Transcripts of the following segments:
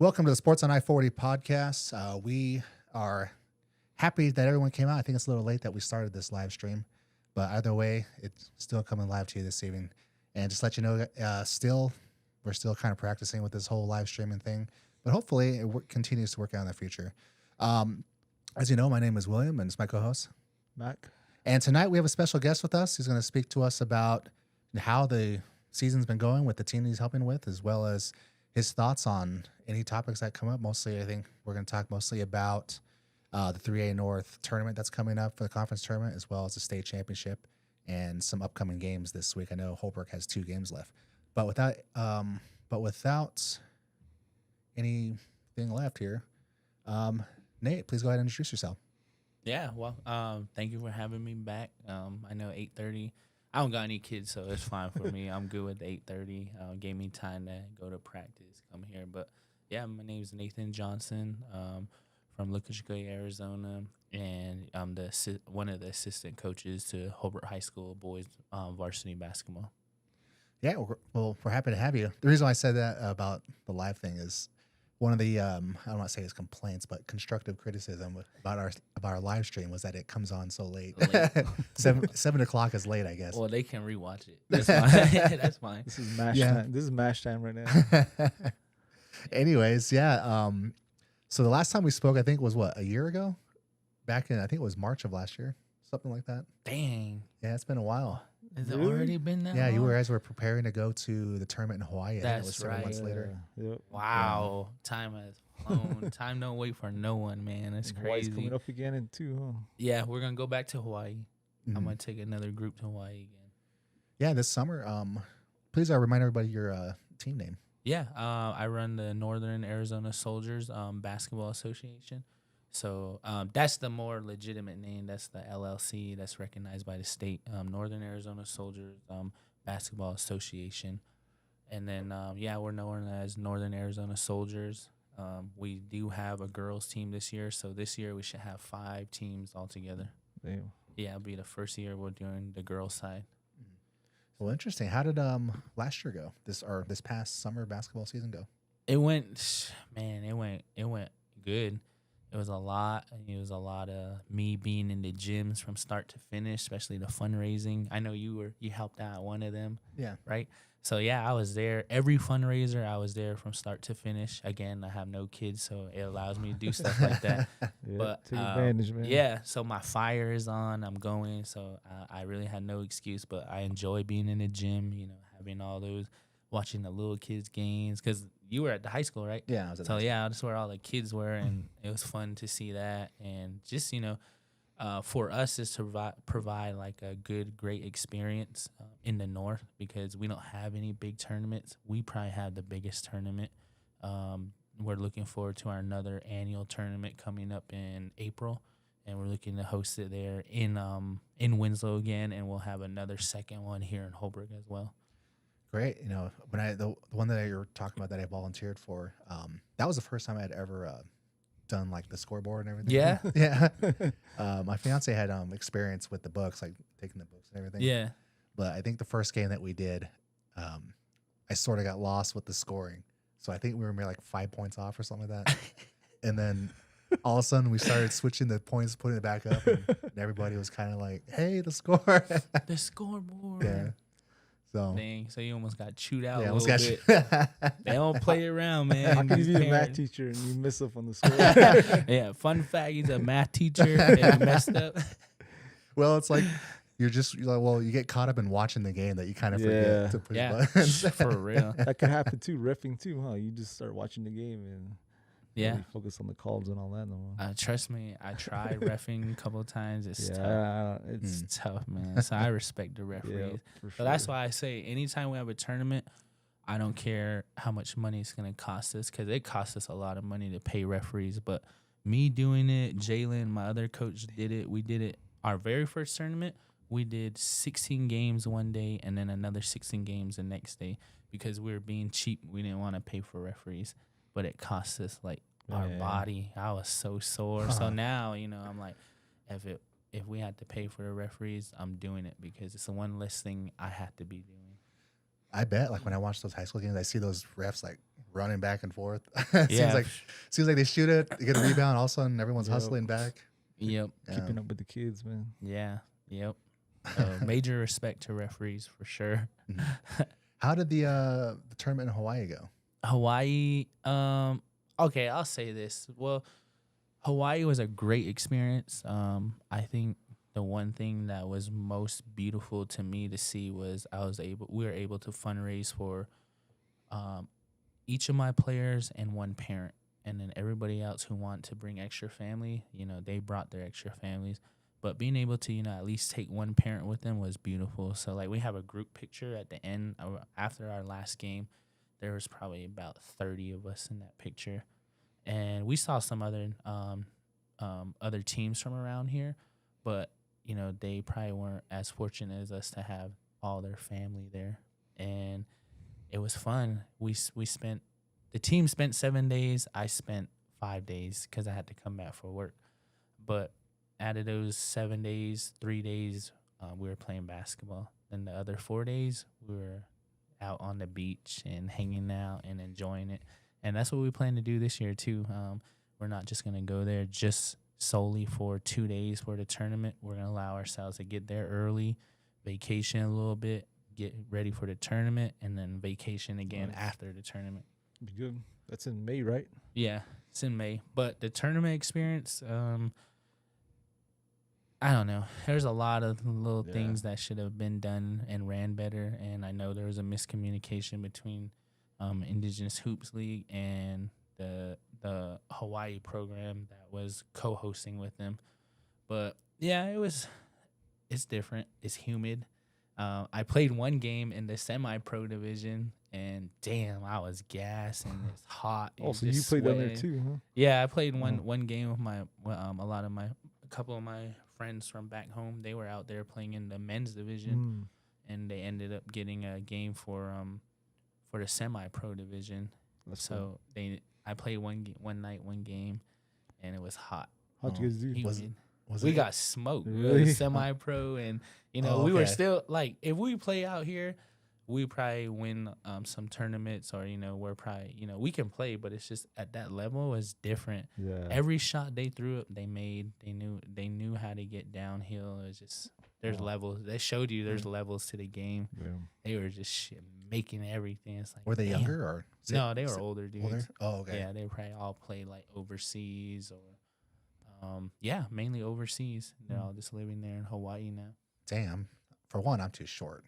Welcome to the Sports on I-40 podcast. We are happy that everyone came out. I think it's a little late that we started this live stream, but either way, it's still coming live to you this evening. And just let you know, we're still kind of practicing with this whole live streaming thing, but hopefully it continues to work out in the future. As you know, my name is William, and it's my co-host, Mac. And tonight we have a special guest with us. He's going to speak to us about how the season's been going with the team he's helping with, as well as his thoughts on any topics that come up. Mostly, I think we're going to talk mostly about the 3A North tournament that's coming up for the conference tournament, as well as the state championship and some upcoming games this week. I know Holbrook has 2 games left, but without anything left here, Nate, please go ahead and introduce yourself. Yeah, well, thank you for having me back. I know 8:30. I don't got any kids, so it's fine for me. I'm good with 8:30. Gave me time to go to practice, come here. But, yeah, my name is Nathan Johnson from Lucas-Gray, Arizona, and I'm one of the assistant coaches to Holbrook High School boys varsity basketball. Yeah, well, we're happy to have you. The reason why I said that about the live thing is one of the I don't want to say his complaints, but constructive criticism about our live stream was that it comes on so late. 7 o'clock is late, I guess. Well, they can rewatch it. That's fine. That's fine. This is mash time. This is mash time right now. Anyways, yeah. So the last time we spoke, I think was a year ago? Back in, I think it was March of last year, something like that. Dang. Yeah, it's been a while. Has it already been that Yeah, long? you guys were preparing to go to the tournament in Hawaii. That's it was several months later. Yep. Wow. Time has flown. Time don't wait for no one, man. It's Hawaii's crazy. coming up again in 2, huh? Yeah, we're going to go back to Hawaii. Mhm. I'm going to take another group to Hawaii again. Yeah, this summer. Please remind everybody your team name. Yeah, I run the Northern Arizona Soldiers Basketball Association. So that's the more legitimate name. That's the LLC that's recognized by the state, Northern Arizona Soldiers Basketball Association. And then, we're known as Northern Arizona Soldiers. We do have a girls team this year. So this year we should have 5 teams altogether. Damn. Yeah, it'll be the first year we're doing the girls side. Well, interesting. How did last year go? This past summer basketball season go? It went good. It was a lot. It was a lot of me being in the gyms from start to finish, especially the fundraising. I know you helped out one of them. Yeah. Right. So yeah, I was there. Every fundraiser, I was there from start to finish. Again, I have no kids, so it allows me to do stuff like that. Yeah, But take advantage, man. yeah, so my fire is on. I'm going. So I really had no excuse, but I enjoy being in the gym. Having all those, watching the little kids games, because you were at the high school, right? Yeah. I was at So yeah, that's where all the kids were, and it was fun to see that. And just for us is to provide like a great experience in the North, because we don't have any big tournaments. We probably have the biggest tournament. We're looking forward to our another annual tournament coming up in April, and we're looking to host it there in Winslow again, and we'll have another second one here in Holbrook as well. Great. When the one that you were talking about that I volunteered for, that was the first time I had ever done like the scoreboard and everything. Yeah? Yeah. My fiance had experience with the books, like taking the books and everything. Yeah. But I think the first game that we did, I sort of got lost with the scoring. So I think we were maybe like 5 points off or something like that. And then all of a sudden we started switching the points, putting it back up, and everybody was kind of like, "Hey, the score!" The scoreboard. Yeah. So Dang, so you almost got chewed out yeah, a almost little got bit. They don't play around, man. How can you These be a math parents. teacher and you miss up on the score? Yeah, fun fact, he's a math teacher and messed up. Well, it's like you're like, you get caught up in watching the game that you kind of Yeah. forget to push Yeah, buttons. for real. That could happen too. Reffing too, huh? You just start watching the game and Yeah. really focus on the calls and all that. No more. Trust me, I tried reffing a couple of times. It's tough. Yeah, it's It's tough, man. So I respect the referees. for So that's why I say anytime we have a tournament, I don't care how much money it's going to cost us, because it costs us a lot of money to pay referees. But me doing it, Jalen, my other coach, did it. We did it our very first tournament. We did 16 games one day and then another 16 games the next day, because we were being cheap. We didn't want to pay for referees, but it cost us like our body. I was so sore. So now, I'm like, if we had to pay for the referees, I'm doing it, because it's the one less thing I have to be doing. I bet, like when I watch those high school games, I see those refs like running back and forth. It Yeah. seems like they shoot it, they get a rebound, all of a sudden everyone's Yep. hustling back. Yep. Yeah. Keeping up with the kids, man. Yeah. Yep. Major respect to referees for sure. How did the tournament in Hawaii go? Hawaii. Okay, I'll say this. Well, Hawaii was a great experience. I think the one thing that was most beautiful to me to see was we were able to fundraise for each of my players and one parent, and then everybody else who want to bring extra family. They brought their extra families, but being able to at least take one parent with them was beautiful. So like we have a group picture at the end after our last game. There was probably about 30 of us in that picture, and we saw some other teams from around here, but they probably weren't as fortunate as us to have all their family there, and it was fun. The team spent 7 days. I spent 5 days because I had to come back for work, but out of those 7 days, 3 days we were playing basketball, and the other 4 days we were out on the beach and hanging out and enjoying it. And that's what we plan to do this year too. We're not just going to go there just solely for 2 days for the tournament. We're going to allow ourselves to get there early, vacation a little bit, get ready for the tournament, and then vacation again after the tournament. Be good. That's in May, right? Yeah, it's in May. But the tournament experience, I don't know. There's a lot of little things that should have been done and ran better. And I know there was a miscommunication between Indigenous Hoops League and the Hawaii program that was co-hosting with them. But yeah, it's different. It's humid. I played one game in the semi-pro division, and damn, I was gassed and it's hot. Oh, so you played down there too, huh? Yeah, I played one game with a couple of my friends from back home. They were out there playing in the men's division, and they ended up getting a game for the semi-pro division. That's cool. So I played one night, one game, and it was hot. How'd you guys do? Humid. Was We it- got smoked. Really? Really? Semi-pro, and Oh, we were okay. still like, if we play out here, we probably win some tournaments, or we're probably we can play, but it's just at that level is different. Yeah. Every shot they threw up, they made. They knew how to get downhill. It's just there's levels. They showed you there's levels to the game. Yeah. They were just making everything. It's like, Were they damn. younger or No, they were older dudes. older? Oh, okay. Yeah, they probably all played like overseas or, mainly overseas. They're all just living there in Hawaii now. Damn. For one, I'm too short,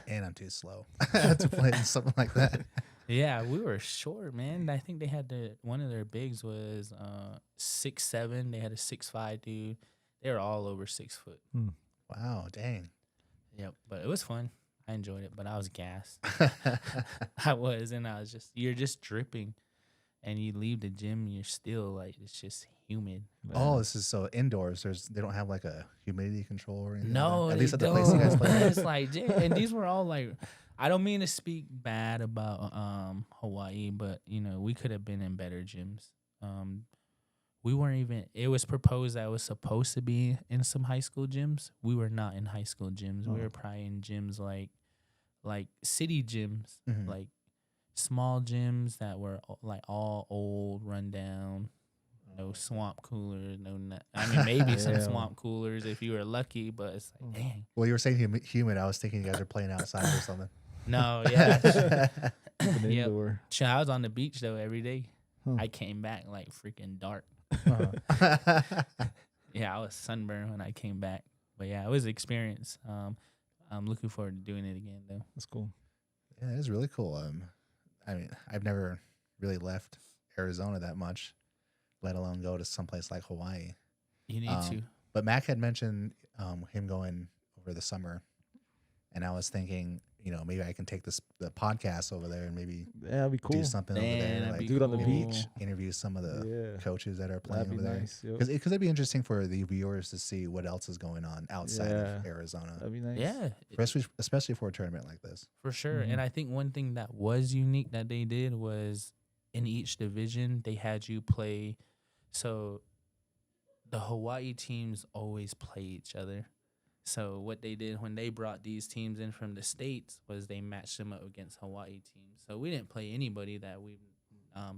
and I'm too slow to play something like that. Yeah, we were short, man. I think they had one of their bigs was 6'7". They had a 6'5" dude. They were all over 6 foot. Wow, dang. Yep, but it was fun. I enjoyed it, but I was gassed. I was, and you're just dripping, and you leave the gym, you're still like, it's just humid. Oh, this is so indoors. They don't have like a humidity control or anything. No, at they least at the place you guys don't. play. It's like, damn, and these were all like, I don't mean to speak bad about Hawaii, but we could have been in better gyms. We weren't even. It was proposed that I was supposed to be in some high school gyms. We were not in high school gyms. We were probably in gyms like city gyms, Mhm. like small gyms that were like all old, run down. No swamp coolers, I mean, maybe some Yeah. swamp coolers if you were lucky, but it's like, dang. Well, you were saying humid. I was thinking you guys are playing outside or something. No, yeah. Keeping Yep. indoor. Shit, I was on the beach though every day. Huh. I came back like freaking dark. Uh-huh. Yeah, I was sunburned when I came back. But yeah, it was an experience. I'm looking forward to doing it again though. That's cool. Yeah, it is really cool. I mean, I've never really left Arizona that much, let alone go to someplace like Hawaii. You need to. But Mac had mentioned him going over the summer, and I was thinking, maybe I can take the podcast over there and maybe Yeah, that'd be cool. do something Man, over there, that'd like be Do it on the cool. beach. interview some of the Yeah. coaches that are playing That'd be over there. nice. Yep. Because it'd be interesting for the viewers to see what else is going on outside of Yeah. Arizona, That'd be nice. Yeah, especially for a tournament like this. for sure. Mhm. And I think one thing that was unique that they did was in each division they had you play. So the Hawaii teams always play each other. So what they did when they brought these teams in from the States was they matched them up against Hawaii teams. So we didn't play anybody that we've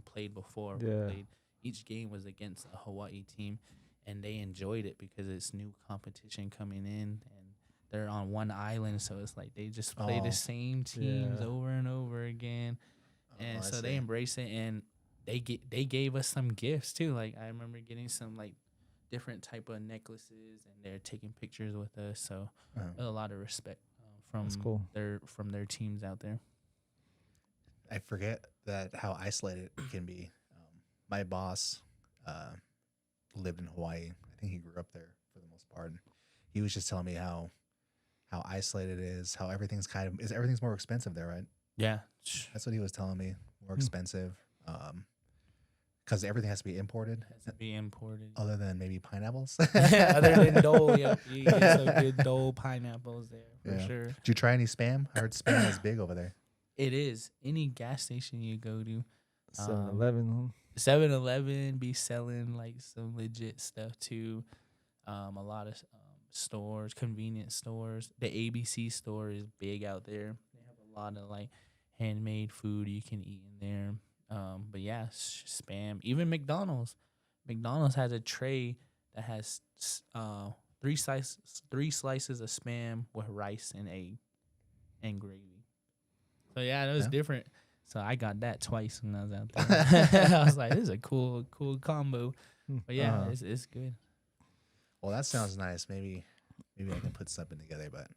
played before. We Yeah. played, each game was against a Hawaii team, and they enjoyed it because it's new competition coming in, and they're on one island, so it's like they just play Oh. the same teams Yeah. over and over again, and I so they see. embrace it, and they gave us some gifts too. Like I remember getting some like different type of necklaces, and they're taking pictures with us. So Uh-huh. a lot of respect That's from cool. their teams out there. I forget that how isolated it can be. My boss lived in Hawaii. I think he grew up there for the most part. And he was just telling me how isolated it is, how everything's everything's more expensive there, right? Yeah, That's what he was telling me. More expensive, because everything has to be imported, has to be imported. other than maybe pineapples. Other than Dole, yep, you get some good Dole pineapples there for Yeah. sure. Did you try any spam? I heard spam is big over there. It is. Any gas station you go to, 7-Eleven. 7-Eleven be selling like some legit stuff too. A lot of stores, convenience stores. The ABC store is big out there. They have a lot of like handmade food you can eat in there. But yeah, spam. Even McDonald's. McDonald's has a tray that has three slices of spam with rice and egg and gravy. So yeah, it was Yeah. different. So I got that twice when I was out there. I was like, this is a cool combo. But yeah, Uh-huh. it's good. Well, that sounds nice. Maybe I can put something together. But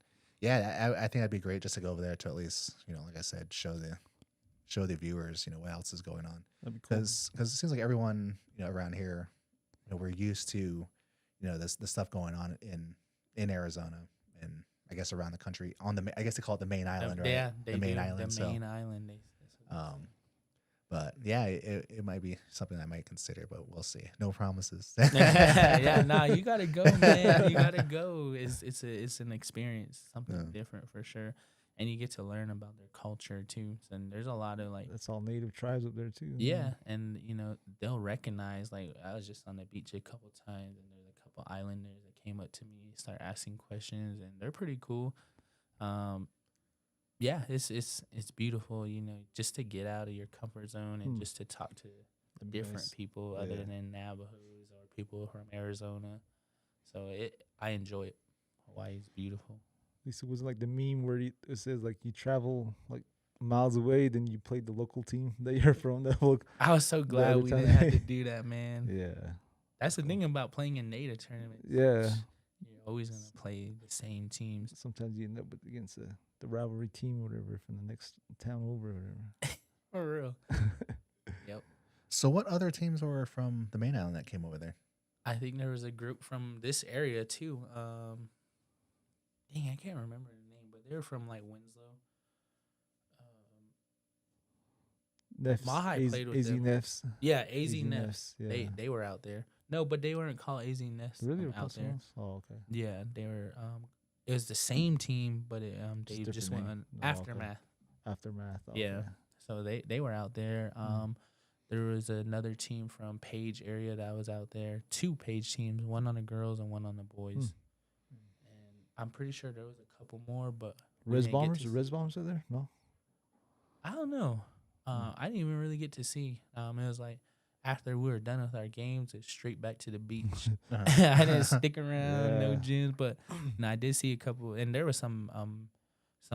yeah, I think that'd be great just to go over there to at least, like I said, show the viewers, what else is going on. That'd be cool. Because it seems like everyone, around here, we're used to, this stuff going on in Arizona and I guess around the country I guess they call it the main island, right? Yeah, they the main do. island. The So, main island. That's what they say. but yeah, it might be something I might consider, but we'll see. No promises. Yeah, nah, you gotta go, man. You gotta go. It's an experience, something Yeah. different for sure, and you get to learn about their culture too. And there's a lot of like, That's all native tribes up there too. yeah, and they'll recognize. Like I was just on the beach a couple times, and there's a couple islanders that came up to me, start asking questions, and they're pretty cool. Yeah, it's beautiful, just to get out of your comfort zone and just to talk to That'd be different nice. people other Yeah. than Navajos or people from Arizona. So I enjoy it. Hawaii's beautiful. At least it was like the meme where it says like you travel like miles away, then you played the local team that you're from. That will, I was so glad other we time- didn't have to do that, man. yeah, That's the thing about playing in native tournaments. yeah. You're always gonna play the same teams. Sometimes you end up against the rivalry team or whatever from the next town over or whatever. For real. Yep. So what other teams were from the main island that came over there? I think there was a group from this area too. Dang, I can't remember the name, but they were from like Winslow. Nefs, Mahi played with AZ them. Nefs. Yeah, AZ AZ Nefs. Nefs, yeah. They were out there. No, but they weren't called AZ Nefs Really? Or out there. Cosmos? Oh, okay. Yeah, they were. It was the same team, but they Just just different went name. on Oh, okay. Aftermath. Aftermath. Yeah. okay. So they were out there. There was another team from Page area that was out there. 2 Page teams, one on the girls and one on the boys. And I'm pretty sure there was a couple more, but we Res didn't get Bombers? to The see- Res Bombers are there? No. I don't know. I didn't even really get to see. It was like after we were done with our games, it's straight back to the beach. Uh-huh. I didn't stick around, no Yeah. gyms, but I did see a couple, and there was some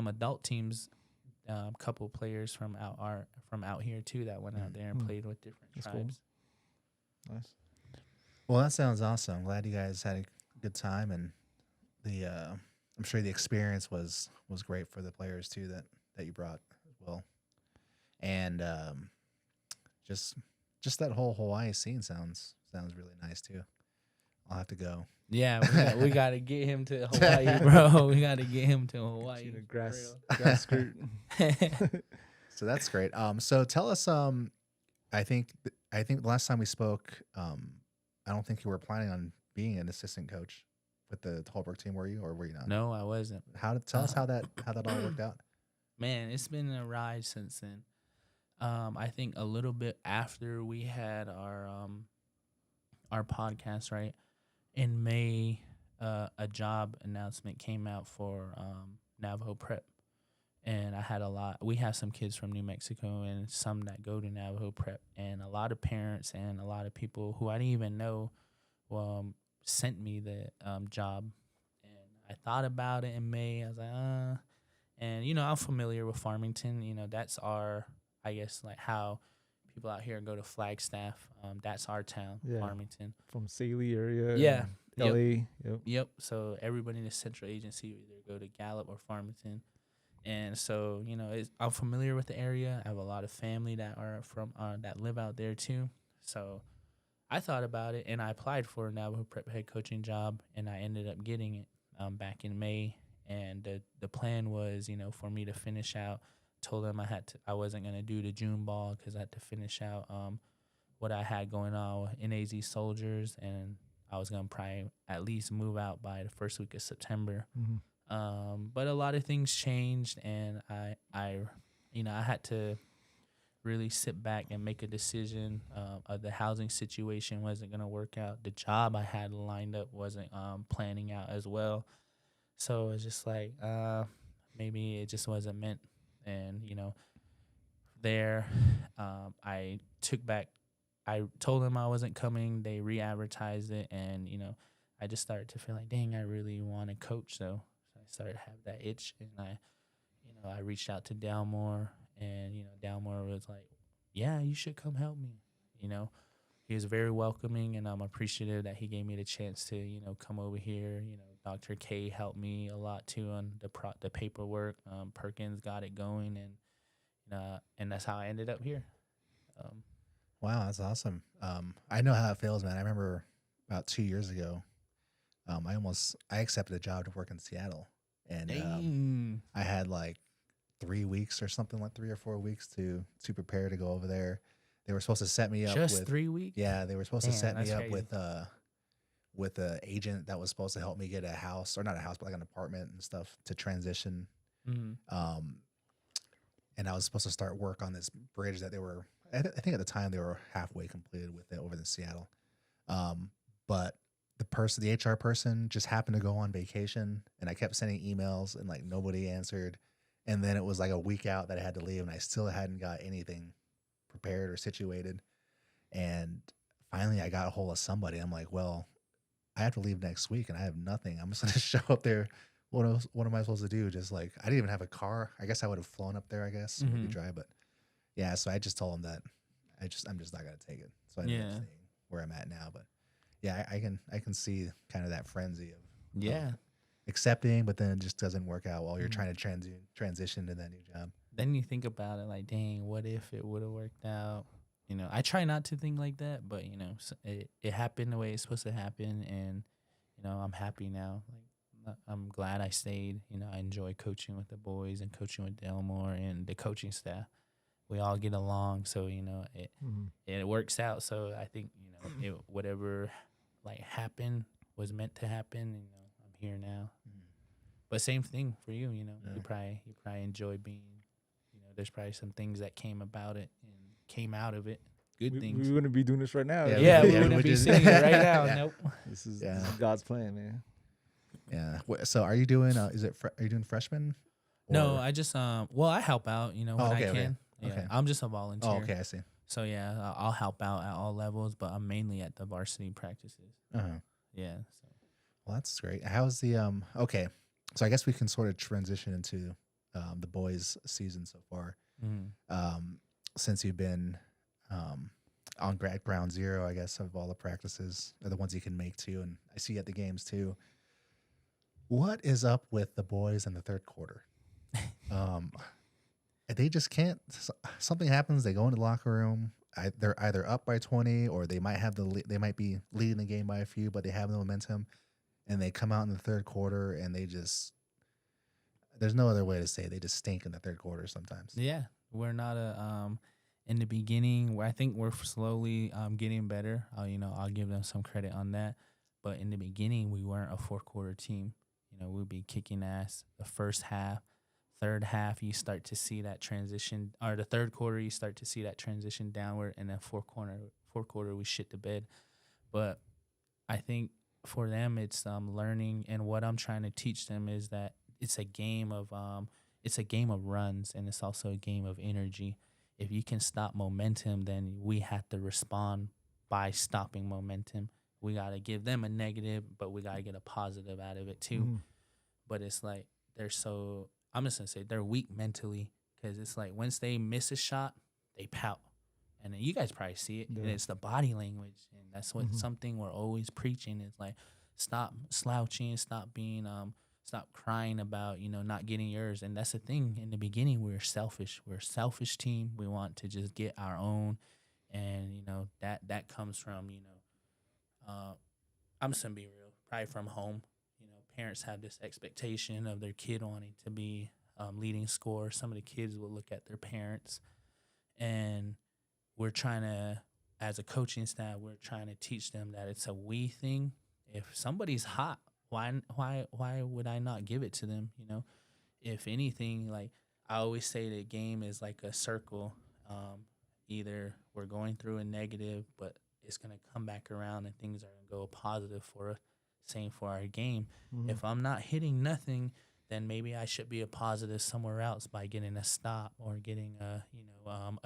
adult teams, couple players from out here too that went out there and Mm. played with different That's cool. tribes. Nice. Well, that sounds awesome. I'm glad you guys had a good time, and I'm sure the experience was great for the players too that you brought as well. And just that whole Hawaii scene sounds really nice too. I'll have to go. Yeah, we got to get him to Hawaii, bro. We got to get him to Hawaii. See the for grass, real. grass skirt. So that's great. So tell us. I think the last time we spoke, I don't think you were planning on being an assistant coach with the Holbrook team, were you, or were you not? No, I wasn't. Tell us how that all worked out. Man, it's been a ride since then. I think a little bit after we had our podcast, right? In May, a job announcement came out for Navajo Prep, and I had a lot. We have some kids from New Mexico and some that go to Navajo Prep, and a lot of parents and a lot of people who I didn't even know sent me the job, and I thought about it in May. I was like, and I'm familiar with Farmington. That's our, I guess, like how people out here go to Flagstaff. That's our town, Yeah. Farmington. From Saley area. Yeah. and LA. Yep. Yep. So everybody in the central agency will either go to Gallup or Farmington. And so, I'm familiar with the area. I have a lot of family that are from that live out there too. So I thought about it and I applied for a Navajo Prep head coaching job, and I ended up getting it back in May. And the plan was, for me to finish out. Told them I wasn't gonna do the June ball because I had to finish out what I had going on with NAZ Soldiers, and I was gonna probably at least move out by the first week of September. Mm-hmm. But a lot of things changed, and I had to really sit back and make a decision. The housing situation wasn't gonna work out. The job I had lined up wasn't planning out as well. So it's just like maybe it just wasn't meant. And there, I told them I wasn't coming. They re-advertised it, and I just started to feel like, dang, I really want to coach. So I started to have that itch, and I reached out to Dalmore, and Dalmore was like, yeah, you should come help me. He was very welcoming, and I'm appreciative that he gave me the chance to come over here. Dr. K helped me a lot too on the paperwork. Perkins got it going, and that's how I ended up here. Wow, that's awesome. I know how it feels, man. I remember about 2 years ago, I accepted a job to work in Seattle, and I had like 3 weeks or something, like 3 or 4 weeks to prepare to go over there. They were supposed to set me up Just with 3 weeks. Yeah, they were supposed to set me that's up crazy. with an agent that was supposed to help me get a house, or not a house, but like an apartment and stuff to transition. Mm-hmm. And I was supposed to start work on this bridge that I think at the time they were halfway completed with it over in Seattle. But the HR person just happened to go on vacation, and I kept sending emails and like nobody answered. And then it was like a week out that I had to leave, and I still hadn't got anything prepared or situated. And finally I got a hold of somebody. I'm like, well, I have to leave next week and I have nothing. I'm just going to show up there. What am I supposed to do? Just like, I didn't even have a car. I guess I would have flown up there, I guess, so we could drive. But yeah, so I just told him that I'm just not going to take it. So I ended up staying where I'm at now. But yeah, I can see kind of that frenzy of accepting, but then it just doesn't work out while you're trying to transition to that new job. Then you think about it like, dang, what if it would have worked out? I try not to think like that, but it happened the way it's supposed to happen, and I'm happy now. Like, I'm glad I stayed. I enjoy coaching with the boys and coaching with Delmore and the coaching staff. We all get along, so it works out. So I think whatever like happened was meant to happen. I'm here now. But same thing for you. You probably enjoy being. There's probably some things that came about it and came out of it. Good things. We wouldn't be doing this right now. Yeah, we wouldn't be sitting here right now. Yeah. Nope. This is God's plan, man. Yeah. So are you doing? Are you doing freshman? No, I just I help out. When I can. Okay. Yeah, Okay. I'm just a volunteer. Oh, okay, I see. So yeah, I'll help out at all levels, but I'm mainly at the varsity practices. Yeah. So. Well, that's great. How's the Okay, so I guess we can sort of transition into the boys' season so far. Since you've been on ground zero, I guess, of all the practices, or the ones you can make too, and I see you at the games too. What is up with the boys in the third quarter? They just can't. Something happens. They go into the locker room. They're either up by 20, or they might have they might be leading the game by a few, but they have the momentum, and they come out in the third quarter and they just. There's no other way to say it. They just stink in the third quarter sometimes. Yeah, we're not in the beginning. Where I think we're slowly getting better. I'll give them some credit on that. But in the beginning, we weren't a fourth quarter team. We'd be kicking ass the first half. Third half, you start to see that transition, or the third quarter, you start to see that transition downward, and then fourth quarter, we shit the bed. But I think for them it's learning, and what I'm trying to teach them is that it's a game of runs, and it's also a game of energy. If you can stop momentum, then we have to respond by stopping momentum. We got to give them a negative, but we got to get a positive out of it too. Mhm. But it's like I'm just going to say they're weak mentally, because it's like once they miss a shot, they pout. And then you guys probably see it. And Yeah. it's the body language. And that's what Mhm. something we're always preaching is like, stop slouching, stop being, stop crying about, not getting yours. And that's the thing. In the beginning, we were selfish. We're a selfish team. We want to just get our own. And, that comes from, I'm just going to be real, probably from home. Parents have this expectation of their kid wanting to be leading scorer. Some of the kids will look at their parents, and we're trying to, as a coaching staff, we're trying to teach them that it's a we thing. If somebody's hot, why would I not give it to them? If anything, like I always say, the game is like a circle. Either we're going through a negative, but it's gonna come back around and things are gonna go positive for us. Same for our game. Mhm. If I'm not hitting nothing, then maybe I should be a positive somewhere else by getting a stop or getting a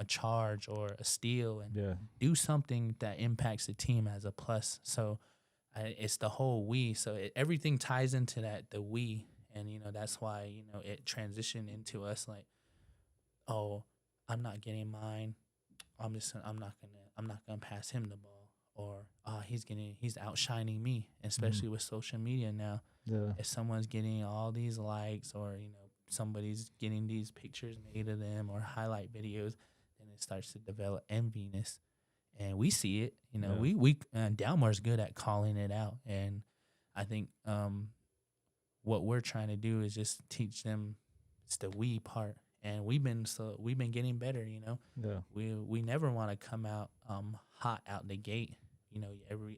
charge or a steal, and Yeah. do something that impacts the team as a plus. So it's the whole we. So everything ties into the we, and that's why it transitioned into us like, oh, I'm not getting mine. I'm not gonna pass him the ball, or he's outshining me, especially with social media now. Yeah. If someone's getting all these likes, or somebody's getting these pictures made of them or highlight videos, then it starts to develop enviness, and we see it. Yeah. We Dalmar's good at calling it out, and I think what we're trying to do is just teach them it's the we part, and we've been getting better. Yeah. We never want to come out hot out the gate.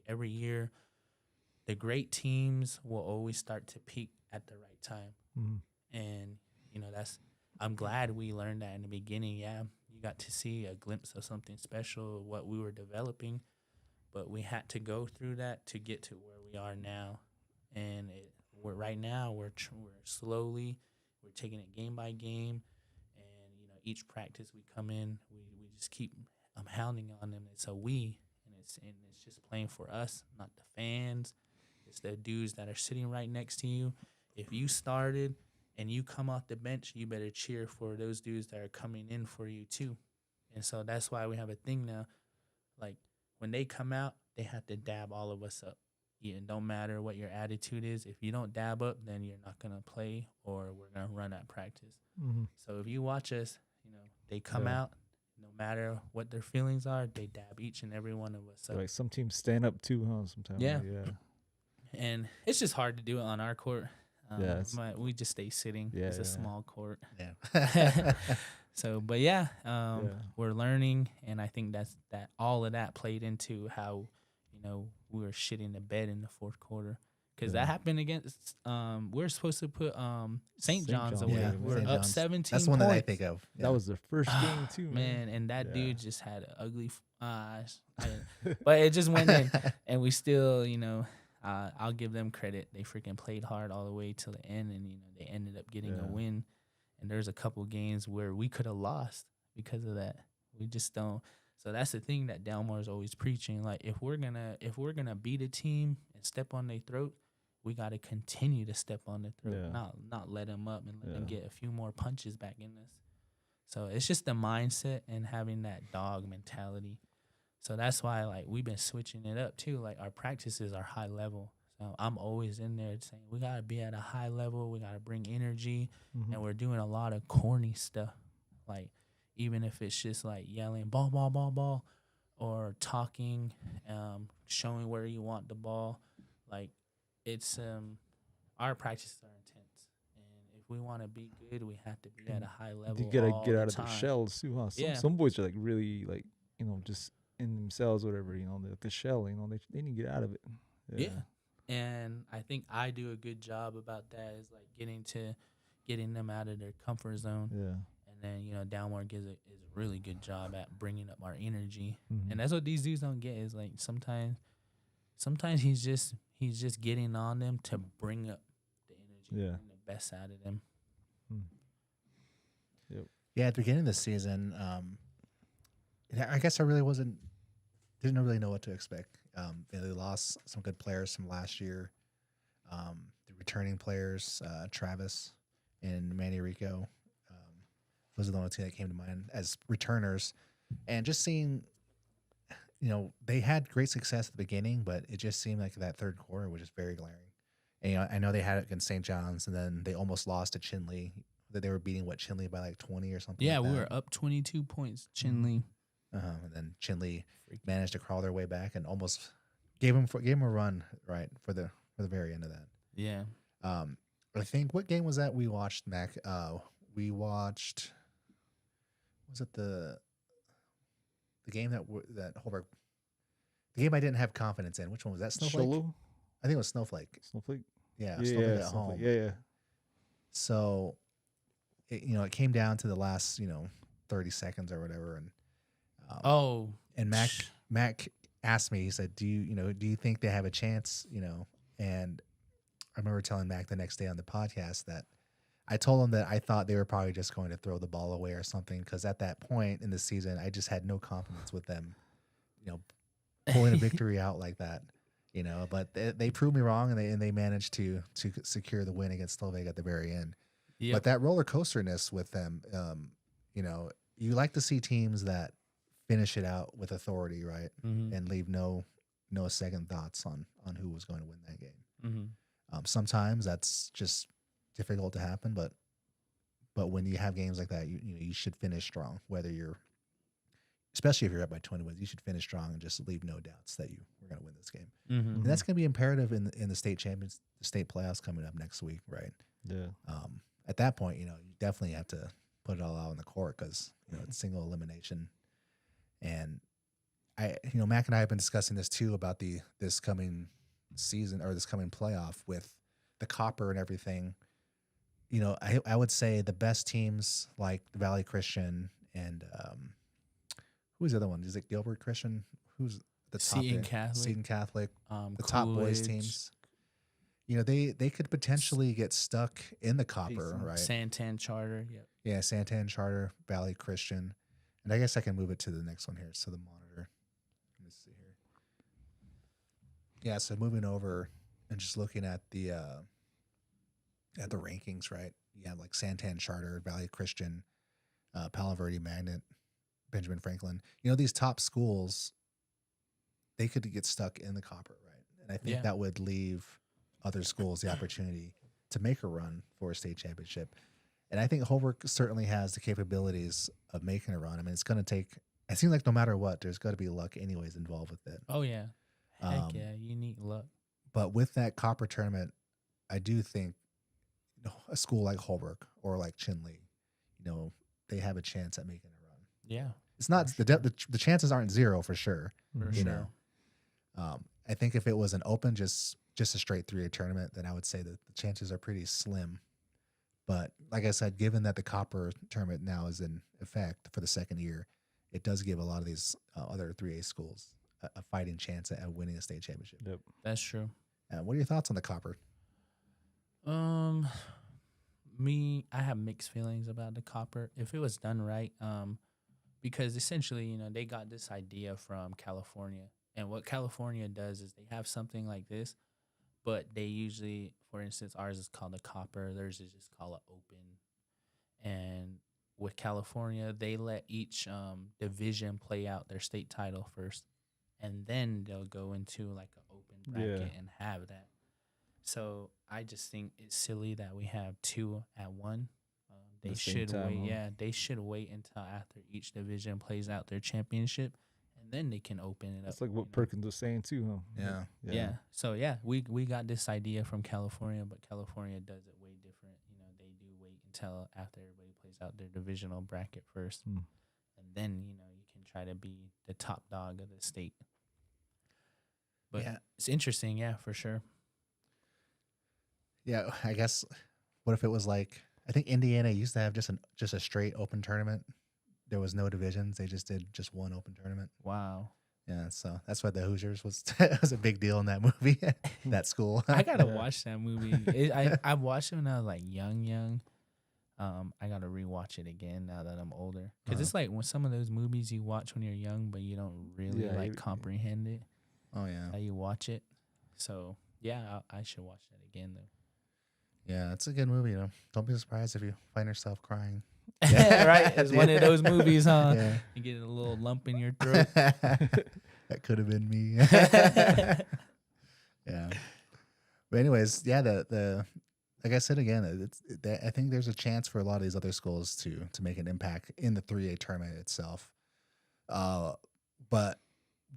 Every year, the great teams will always start to peak at the right time. Mhm. And I'm glad we learned that in the beginning. Yeah, you got to see a glimpse of something special, what we were developing, but we had to go through that to get to where we are now. And we're slowly, we're taking it game by game, and each practice we come in, we just keep hounding on them. It's a we, and it's just playing for us, not the fans. It's the dudes that are sitting right next to you. If you started and you come off the bench, you better cheer for those dudes that are coming in for you too. And so that's why we have a thing now. Like when they come out, they have to dab all of us up. Yeah, it don't matter what your attitude is. If you don't dab up, then you're not gonna play, or we're gonna run at practice. Mhm. So if you watch us, they come Yeah. out, no matter what their feelings are, they dab each and every one of us up. Like some teams stand up too, huh? Sometimes. Yeah. Yeah. And it's just hard to do it on our court. Yeah, it's- We just stay sitting. Yeah, It's a yeah. small court. Yeah. So, but yeah, Yeah. we're learning, and I think that all of that played into how, we were shitting the bed in the fourth quarter, because Yeah. that happened against. We're supposed to put St. St. John's John's, away. yeah, We're St. up John's. 17. That's the one that I points. think of. Yeah. That was the first game too, Man, and that Yeah. dude just had an ugly eyes. But it just went in, and we still, I'll give them credit. They freaking played hard all the way till the end, and they ended up getting a Yeah. win. And there's a couple games where we could have lost because of that. We just don't. So that's the thing that Delmar's always preaching. Like if we're gonna beat a team and step on their throat, we got to continue to step on their throat, Yeah. not let them up and let them Yeah. get a few more punches back in us. So it's just the mindset and having that dog mentality. So that's why like we've been switching it up too. Like our practices are high level. So I'm always in there saying we gotta be at a high level. We gotta bring energy, Mhm. and we're doing a lot of corny stuff. Like even if it's just like yelling ball, ball, ball, ball, or talking, showing where you want the ball. Like it's our practices are intense, and if we want to be good, we have to be at a high level. You gotta all get the out of their time. shells too, huh? Yeah. Some boys are like really like just in themselves, whatever. The shell. They need to get out of it. Yeah. And I think I do a good job about that, is like getting them out of their comfort zone. Yeah. And then, Downward is a really good job at bringing up our energy. Mhm. And that's what these dudes don't get, is like sometimes sometimes he's just getting on them to bring up the energy Yeah. and the best out of them. Yeah, at the beginning of the season, I guess I really didn't really know what to expect. They lost some good players from last year. The returning players, Travis and Manny Rico, those are the only two that came to mind as returners. And just seeing, they had great success at the beginning, but it just seemed like that third quarter was just very glaring. And I know they had it against St. John's, and then they almost lost to Chinley. That they were beating Chinley by like 20 or something. Yeah, like we that. were up 22 points. Chinley. And then Chinley managed to crawl their way back and almost gave him a run right for the very end of that. Yeah. I think what game was that we watched, Mac? We watched. Was it the game that Holbrook? The game I didn't have confidence in. Which one was that? Snowflake. Sholo? I think it was Snowflake. Snowflake? Yeah, Yeah, Snowflake yeah, at home. Snowflake. Yeah. So, it came down to the last 30 seconds or whatever, and and Mac asked me. He said, "Do you think they have a chance?" And I remember telling Mac the next day on the podcast that I told him that I thought they were probably just going to throw the ball away or something, because at that point in the season, I just had no confidence with them, pulling a victory out like that. But they proved me wrong, and they managed to secure the win against Slovak at the very end. Yep. But that roller coasterness with them, you like to see teams that finish it out with authority, right, and leave no second thoughts on who was going to win that game. Sometimes that's just difficult to happen, but when you have games like that, you should finish strong. Especially if you're up by 20 wins, you should finish strong and just leave no doubts that you were going to win this game. And that's going to be imperative in the state champions, the state playoffs coming up next week, right? Yeah. At that point, you definitely have to put it all out on the court, because it's single elimination. And Mac and I have been discussing this too about this coming season, or this coming playoff, with the copper and everything. I would say the best teams like the Valley Christian and who's the other one? Is it Gilbert Christian? Who's the top Seton there? Catholic. Seton Catholic. The top boys Coolidge, teams. They could potentially get stuck in the copper, right? Santan Charter. Yep. Yeah, Santan Charter, Valley Christian. And I guess I can move it to the next one here. So the monitor. Let me see here. Yeah, so moving over and just looking at the rankings, right? You have like Santan Charter, Valley Christian, Palo Verde Magnet, Benjamin Franklin. These top schools, they could get stuck in the copper, right? And I think that would leave other schools the opportunity to make a run for a state championship. And I think Holbrook certainly has the capabilities of making a run. I mean, it's going to take, it seems like no matter what, there's got to be luck anyways involved with it. Oh, yeah. Heck yeah, you need luck. But with that copper tournament, I do think a school like Holbrook or like Chinley, they have a chance at making a run. Yeah. It's not, the chances aren't zero for sure. For you sure. know. I think if it was an open, just a straight 3A tournament, then I would say that the chances are pretty slim. But like I said, given that the copper tournament now is in effect for the second year, it does give a lot of these other 3A schools a fighting chance at winning a state championship. Yep. That's true. What are your thoughts on the copper? I have mixed feelings about the copper. If it was done right, because essentially, they got this idea from California. And what California does is they have something like this, but they usually, for instance, ours is called a copper. Theirs is just called an open. And with California, they let each division play out their state title first, and then they'll go into like an open bracket and have that. So I just think it's silly that we have two at one. They should wait. Yeah, they should wait until after each division plays out their championship, and then they can open it up. That's like what Perkins was saying too, huh? Yeah. So we got this idea from California, but California does it way different. They do wait until after everybody plays out their divisional bracket first, and then you can try to be the top dog of the state. But it's interesting, for sure. Yeah, I guess. What if it was like, I think Indiana used to have just a straight open tournament. There was no divisions. They just did just one open tournament. Wow. Yeah, so that's why the Hoosiers was was a big deal in that movie, that school. I gotta Yeah. watch that movie. I watched it when I was like young. I gotta rewatch it again now that I'm older. Cause Uh-huh. it's like when some of those movies you watch when you're young, but you don't really Yeah, like you- comprehend it. Oh yeah, How you watch it. So yeah, I should watch that again though. yeah, it's a good movie. You know, don't be surprised if you find yourself crying. Right? It's one of those movies, huh? Yeah. You get a little lump in your throat. That could have been me. Yeah. But anyways, yeah, the like I said again, I think there's a chance for a lot of these other schools to make an impact in the 3A tournament itself. But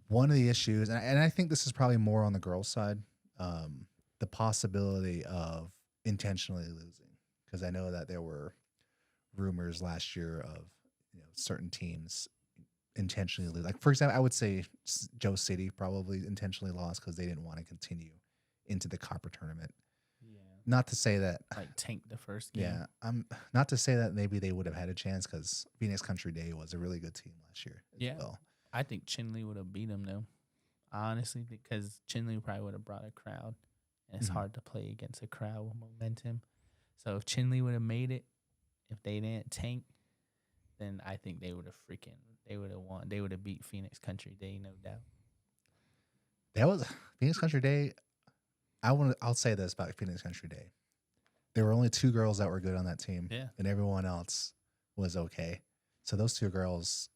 one of the issues, and I think this is probably more on the girls' side, the possibility of intentionally losing, because I know that there were rumors last year of certain teams intentionally lose. Like for example, I would say Joe City probably intentionally lost because they didn't want to continue into the Copper tournament. Yeah. Not to say that, Like tank the first game. yeah, I'm not to say that maybe they would have had a chance because Phoenix Country Day was a really good team last year as Yeah. well. I think Chinley would have beat him though. Honestly, because Chinley probably would have brought a crowd, and it's Mhm. hard to play against a crowd with momentum. So if Chinley would have made it, if they didn't tank, then I think they would have won. They would have beat Phoenix Country Day, no doubt. That was Phoenix Country Day. I'll say this about Phoenix Country Day. There were only 2 girls that were good on that team. Yeah. And everyone else was okay. So those 2 girls,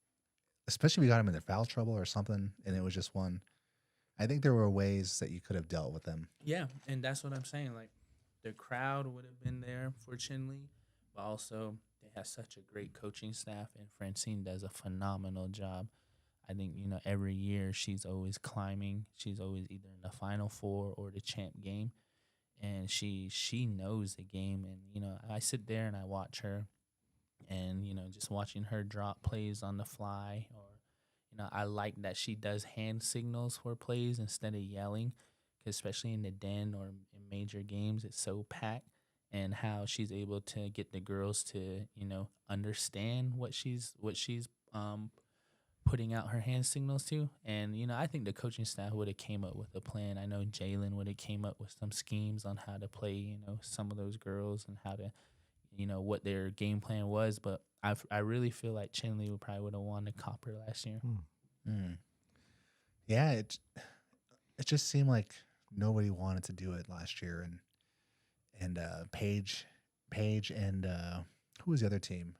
especially if you got them into foul trouble or something, and it was just one. I think there were ways that you could have dealt with them. Yeah, and that's what I'm saying. Like the crowd would have been there for Chinley, but also they have such a great coaching staff, and Francine does a phenomenal job. I think every year she's always climbing. She's always either in the Final Four or the champ game, and she knows the game. And I sit there and I watch her, and just watching her drop plays on the fly, or I like that she does hand signals for plays instead of yelling, 'cause especially in the den or in major games, it's so packed. And how she's able to get the girls to understand what she's putting out her hand signals to. And I think the coaching staff would have came up with a plan. I know Jalen would have came up with some schemes on how to play some of those girls, and how to what their game plan was. But I really feel like Chinley would have won the Copper last year. Mm. Yeah, it just seemed like nobody wanted to do it last year, and Paige and who was the other team?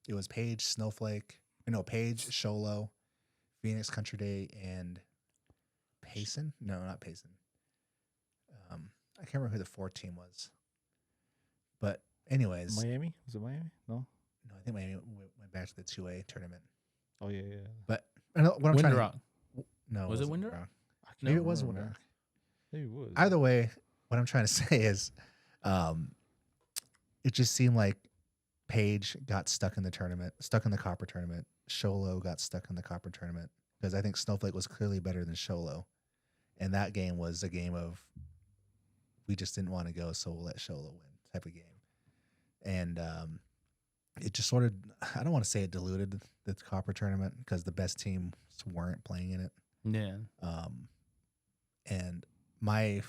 It was Paige, Snowflake, Paige, Sholo, Phoenix Country Day, and Payson. No, not Payson. I can't remember who the 4th team was. But anyways, Miami? Was it Miami? No. no, I think Miami went back to the 2A tournament. Oh yeah, yeah. But I know what I'm trying Windrock. to. No, Was it wasn't Windrock? Windrock. I can't Maybe it was remember, Windrock. man. Maybe it was. Either way, what I'm trying to say is, it just seemed like Paige got stuck in the tournament, stuck in the Copper tournament. Sholo got stuck in the Copper tournament because I think Snowflake was clearly better than Sholo, and that game was a game of we just didn't want to go, so we'll let Sholo win type of game. And it just sort of, I don't want to say it diluted the Copper tournament because the best teams weren't playing in it. Yeah. And my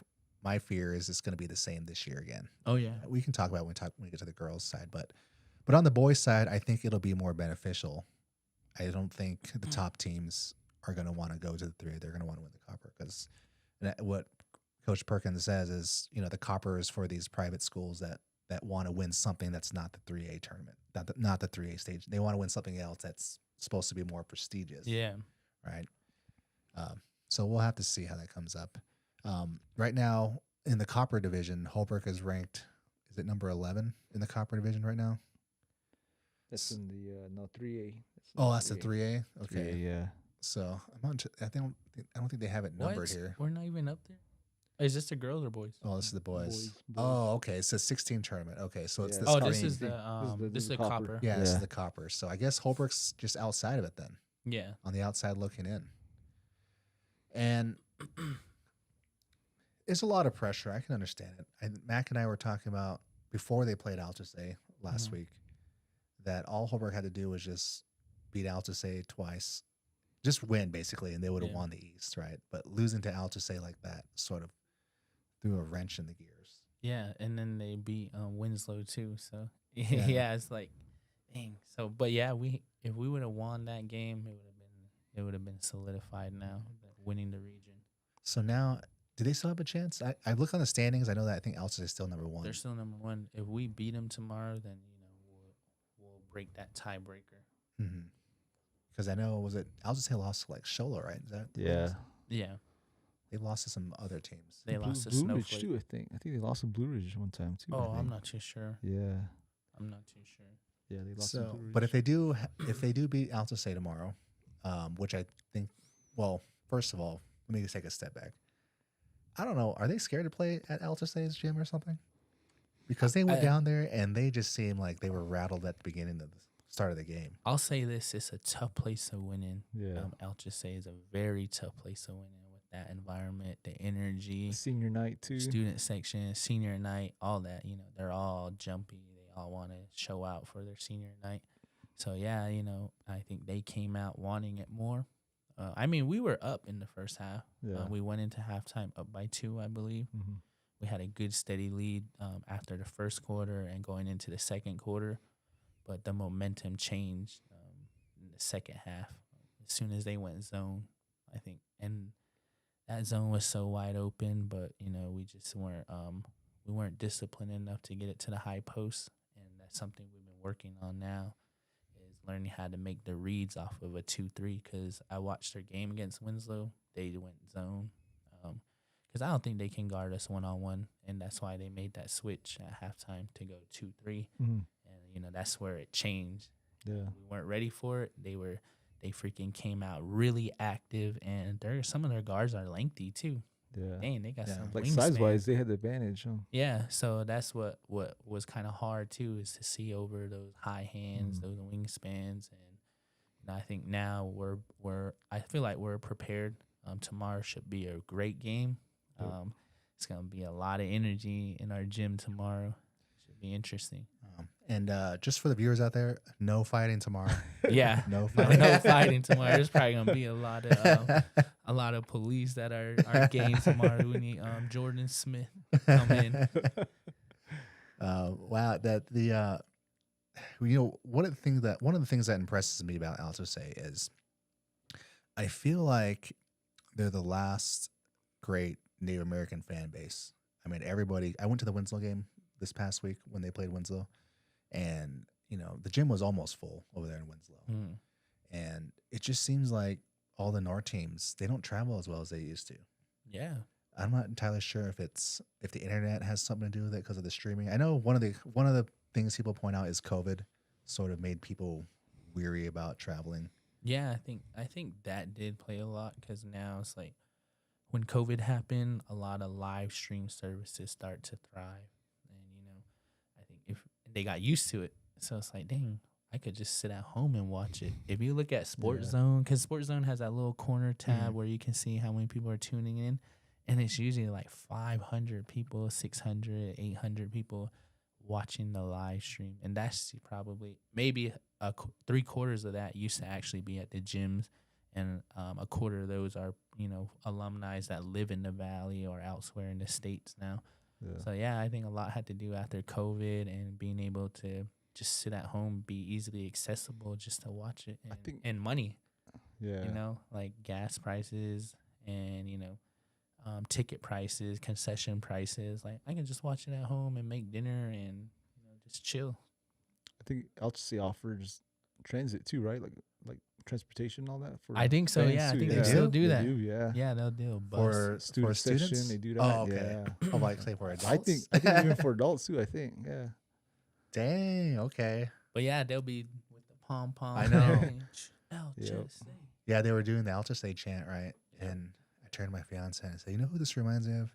fear is it's going to be the same this year again. Oh yeah. We can talk about when we get to the girls' side, but on the boys' side, I think it'll be more beneficial. I don't think the top teams are going to want to go to the 3A. They're going to want to win the Copper because what Coach Perkins says is, the Copper is for these private schools that want to win something that's not the 3A tournament, not the 3A stage. They want to win something else that's supposed to be more prestigious. Yeah. Right. So we'll have to see how that comes up. Right now in the Copper division, Holbrook is ranked. Is it number 11 in the Copper division right now? That's in the 3A. Oh, that's the 3A. Okay. 3A, yeah. So I'm not. I don't think they have it numbered What? here. We're not even up there. Is this the girls or boys? Oh, this is the boys. Boys. Oh, okay. It's a 16 tournament. Okay, so it's Yeah. the. Oh, screen. this is screen. the this is the Copper. Yeah, this is Yeah. the Copper. So I guess Holbrook's just outside of it then, Yeah. on the outside looking in. And it's a lot of pressure. I can understand it. Mac and I were talking about before they played Altusay last Mhm. week that all Holbrook had to do was just beat Altusay twice just win basically, and they would have Yeah. won the East, right? But losing to Altusay like that sort of threw a wrench in the gears. Yeah, and then they beat Winslow too. So Yeah. yeah, it's like, dang. So, but yeah, if we would have won that game, it would have been solidified now, winning the region. So now, do they still have a chance? I look on the standings. I know that I think Altus is still number one. They're still number one. If we beat them tomorrow, then we'll break that tiebreaker. Because I know, was it Altus lost to like Shola, right? Is that Yeah. Yeah, They lost to some other teams. they lost to Blue Ridge Snowflake. too. I think they lost to Blue Ridge one time too. I Oh, I'm think. not too sure. Yeah. I'm not too sure. Yeah, they lost to So, Blue Ridge. but if they do, if they do beat Altus tomorrow, which I think, well, first of all, let me just take a step back. I don't know. Are they scared to play at Altusay's gym or something? Because they went I- down there and they just seemed like they were rattled at the beginning of the start of the game. I'll say this: it's a tough place to win in. Yeah. I'll just say it's a very tough place to win in with that environment, the energy, Senior night too. student section, senior night, all that. They're all jumpy. They all want to show out for their senior night. So yeah, I think they came out wanting it more. I mean, we were up in the first half. Yeah. We went into halftime up by 2, I believe. Mm-hmm. We had a good steady lead after the first quarter and going into the second quarter, but the momentum changed in the second half as soon as they went zone, I think, and that zone was so wide open, but we just weren't disciplined enough to get it to the high post, and that's something we've been working on now, is learning how to make the reads off of a 2-3. Because I watched their game against Winslow, they went zone. Because I don't think they can guard us 1-on-1, and that's why they made that switch at halftime to go 2-3, Mm-hmm. and that's where it changed. Yeah. We weren't ready for it. They freaking came out really active, and some of their guards are lengthy too. Yeah. Dang, they got Yeah. some Like wingspan. size wise, they had the advantage. Huh? Yeah, so that's what was kind of hard too, is to see over those high hands, those wingspans, and I think now I feel like we're prepared. Tomorrow should be a great game. It's gonna be a lot of energy in our gym tomorrow. Should be interesting. And just for the viewers out there, no fighting tomorrow. Yeah, No no, fighting. no fighting tomorrow. There's probably gonna be a lot of police that are game tomorrow. We need Jordan Smith come in. Wow, that one of the things that impresses me about Altusay is I feel like they're the last great Native American fan base. I mean, everybody. I went to the Winslow game this past week when they played Winslow, and the gym was almost full over there in Winslow, and it just seems like all the North teams, they don't travel as well as they used to. Yeah. I'm not entirely sure if the internet has something to do with it because of the streaming. I know one of the things people point out is COVID sort of made people weary about traveling. Yeah, I think that did play a lot, because now it's like when COVID happened, a lot of live stream services start to thrive, and I think if they got used to it, so it's like, dang, I could just sit at home and watch it. If you look at Sports Zone, because Sports Zone has that little corner tab where you can see how many people are tuning in, and it's usually like 500 people, 600, 800 people watching the live stream, and that's probably maybe 3/4 of that used to actually be at the gyms, and a quarter of those are alumni that live in the valley or elsewhere in the states now. Yeah. So yeah, I think a lot had to do after COVID and being able to just sit at home, be easily accessible just to watch it, and, I think- and money, Yeah. like gas prices and ticket prices, concession prices. Like I can just watch it at home and make dinner and just chill. I think LTC offers transit too, right? Like transportation and all that. For I think so. fans Yeah, I too, think They they do? still do They that. do, yeah. Yeah, they'll do a bus. For Student students, section, they do that. Oh, okay. Yeah. Oh, like say for adults. I think even for adults too. I think, yeah. Dang. Okay. But yeah, they'll be with the pom pom. I know. Yeah, they were doing the Altusay chant, right? Yep. And I turned to my fiance and I said, "You know who this reminds me of?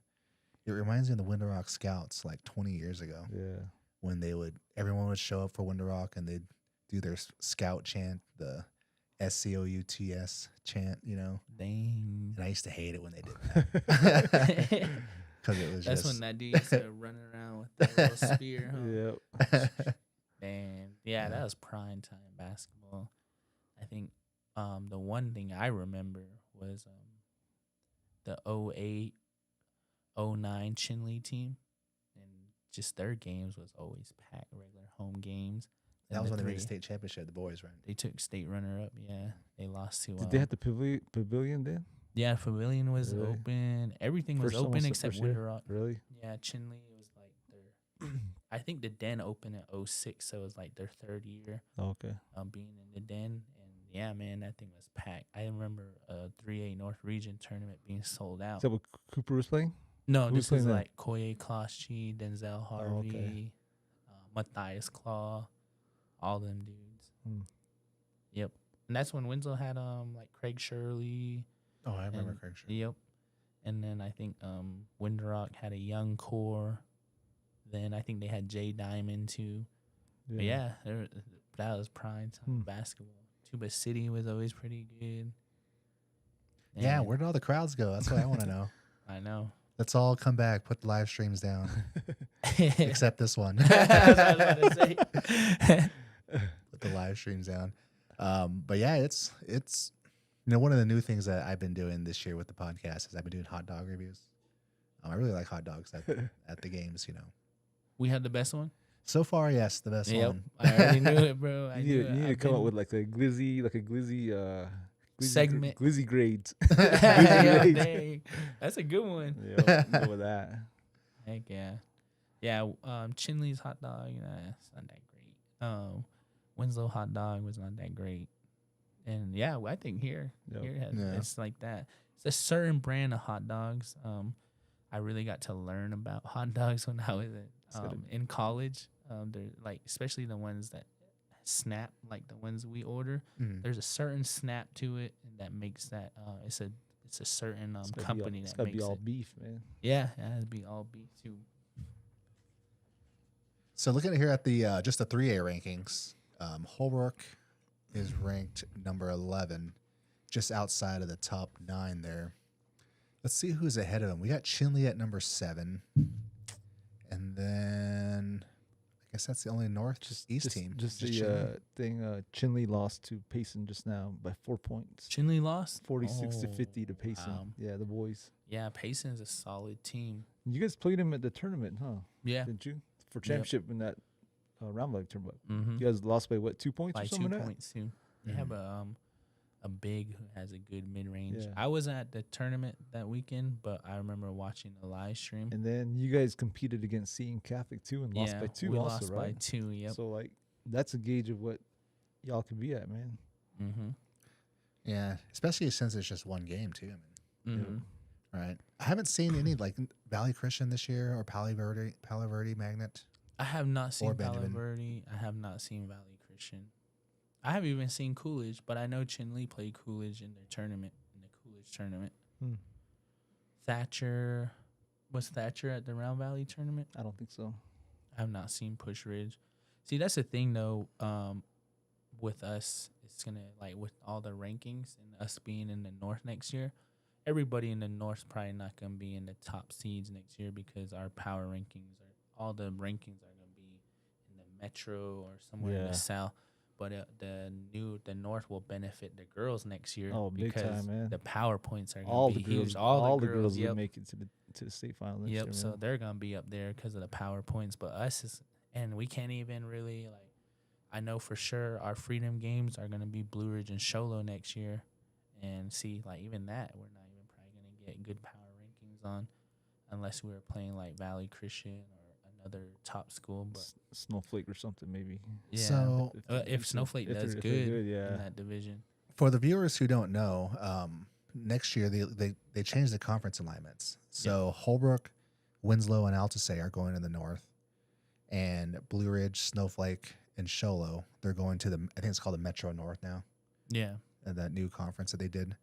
It reminds me of the Winter Rock Scouts like 20 years ago Yeah. when everyone would show up for Winter Rock and they'd do their scout chant, the SCOUTS chant, Dang. And I used to hate it when they did that because it was That's just when that dude used to run around with that little spear. Huh? Yeah. Man, yeah, that was prime time basketball. I think The one thing I remember was the 08, 09 Chinle team, and just their games was always packed, regular home games. That And was the when they made the three- state championship, the boys, right? They took state runner up. Yeah, they lost to. Did they have the pavilion then? Yeah, Pavilion was Really? open. Everything was First- open almost the except first year? Winter Rock. Really? Yeah, Chinle was like their. I think the Den opened in 06, so it was like their third year Oh, okay. being in the Den. And yeah, man, that thing was packed. I remember a 3A North Region tournament being sold out. Is that what Cooper was playing? No, who's this was playing that? like Koye Kloschy, Denzel Harvey, okay. Matthias Claw, all them dudes. Hmm. Yep. And that's when Winslow had like Craig Shirley. Oh, I remember And- Craig. Sure. Yep. And then I think Windrock had a young core. Then I think they had Jay Diamond too. But yeah, that was prime time Hmm. basketball. Tuba City was always pretty good. Yeah, And where did all the crowds go? That's what I want to know. I know. Let's all come back, put the live streams down, except this one. That's what I was about to say. Put the live streams down. But yeah, it's one of the new things that I've been doing this year with the podcast is I've been doing hot dog reviews. I really like hot dogs at the games. We had the best one. So far, yes, the best Yep, one. I already knew it, bro. I You knew need, it. you need to I've come up been- with like a glizzy Segment. glizzy grades. Yeah, grades. dang. That's a good one. Yeah, go with that. Heck yeah. Yeah, Chinley's hot dog, it's not that great. Winslow hot dog was not that great. And yeah, I think here Yep. Yeah. it's like that. It's a certain brand of hot dogs. I really got to learn about hot dogs when I was in college. They're like, especially the ones that snap, like the ones we order. Mhm. There's a certain snap to it that makes that. It's a certain It's gotta be all- company it's that gotta makes be all it. beef, man. Yeah, it has to be all beef too. So looking here at the just the 3A rankings, Holbrook is ranked number 11, just outside of the top 9 there. Let's see who's ahead of them. We got Chinle at number 7, and then I guess that's the only Northeast team. Just Just the Chinle. thing. Chinle lost to Payson just now by 4 points. Chinley lost 46 to Oh, 50 to Payson. wow. Yeah, the boys. Yeah, Payson's a solid team. You guys played him at the tournament, huh? Yeah, Didn't you? For championship in that round robin tournament. mm-hmm. You guys lost by what, 2 points By or 2 something like that? points too. They have a big who has a good mid range. Yeah. I wasn't at the tournament that weekend, but I remember watching the live stream. And then you guys competed against Seton Catholic too and lost by 2 we also, lost right? by 2. Yep. So like that's a gauge of what y'all could be at, man. Mm-hmm. Yeah, especially since it's just one game too. Mm-hmm. Right. I haven't seen any like Valley Christian this year or Palo Verde Magnet. I have not seen Palo Benjamin. Verde. I have not seen Valley Christian. I haven't even seen Coolidge, but I know Chinle played Coolidge in their tournament, in the Coolidge tournament. Hmm. Thatcher, was Thatcher at the Round Valley tournament? I don't think so. I have not seen Push Ridge. See, that's the thing though. With us, it's gonna like with all the rankings and us being in the North next year. Everybody in the North's probably not gonna be in the top seeds next year because our power rankings all the rankings are gonna be in the Metro or somewhere in Yeah. the South. But the North will benefit the girls next year. Oh, big because time, man. the power points are gonna All be the huge. girls, All the girls, will yep. make it to the state final next Yep. year. So man. they're gonna be up there because of the power points. But and we can't even really like. I know for sure our Freedom Games are gonna be Blue Ridge and Sholo next year, and see like even that we're not even probably gonna get good power rankings on, unless we were playing like Valley Christian or another top school. But Snowflake or something maybe. yeah, So if Snowflake if does they're good in yeah. that division, for the viewers who don't know, next year they changed the conference alignments. So Holbrook, Winslow, and Altusay are going to the north, and Blue Ridge, Snowflake, and Sholo they're going to I think it's called the Metro North now. yeah. That new conference that they did.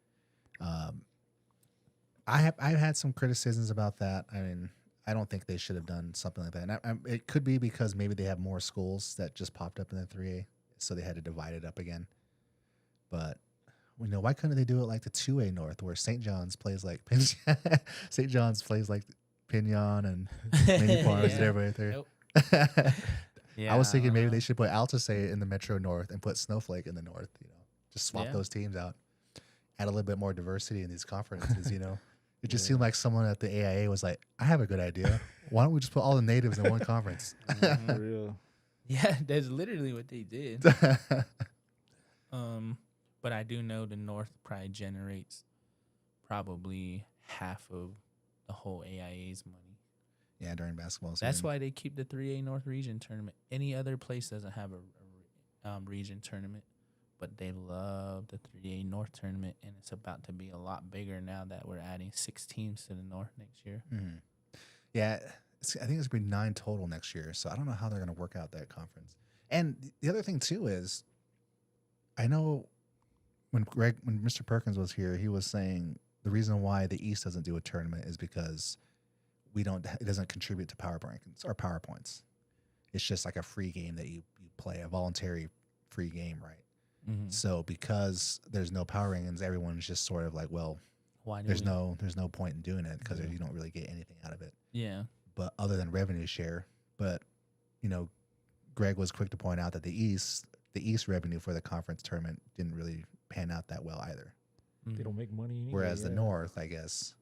I've had some criticisms about that. I mean, I don't think they should have done something like that. And it could be because maybe they have more schools that just popped up in the 3A, so they had to divide it up again. But why couldn't they do it like the 2A North, where St. John's plays like St. John's plays like Pinion and Mini Farms and everybody there. Yeah, I was thinking maybe don't they know. should put Altusay in the Metro North and put Snowflake in the North. Just swap Yeah. those teams out. Add a little bit more diversity in these conferences, you know? It just Yeah. seemed like someone at the AIA was like, I have a good idea. Why don't we just put all the natives in one conference? For real. Yeah, that's literally what they did. But I do know the North probably generates probably half of the whole AIA's money. Yeah, during basketball season. That's why they keep the 3A North region tournament. Any other place doesn't have a region tournament, but they love the 3A North tournament, and it's about to be a lot bigger now that we're adding 6 teams to the North next year. Mhm. Yeah, I think it's going to be 9 total next year. So I don't know how they're going to work out that conference. And the other thing, too, is I know when Mr. Perkins was here, he was saying the reason why the East doesn't do a tournament is because it doesn't contribute to power rankings or power points. It's just like a free game that you play, a voluntary free game, right? Mm-hmm. So because there's no power rankings, everyone's just sort of like, well, Why do there's we? no point in doing it because Yeah. you don't really get anything out of it. Yeah. But other than revenue share. But Greg was quick to point out that the East revenue for the conference tournament didn't really pan out that well either. They don't make money. Anyway, Whereas the yeah. North, I guess,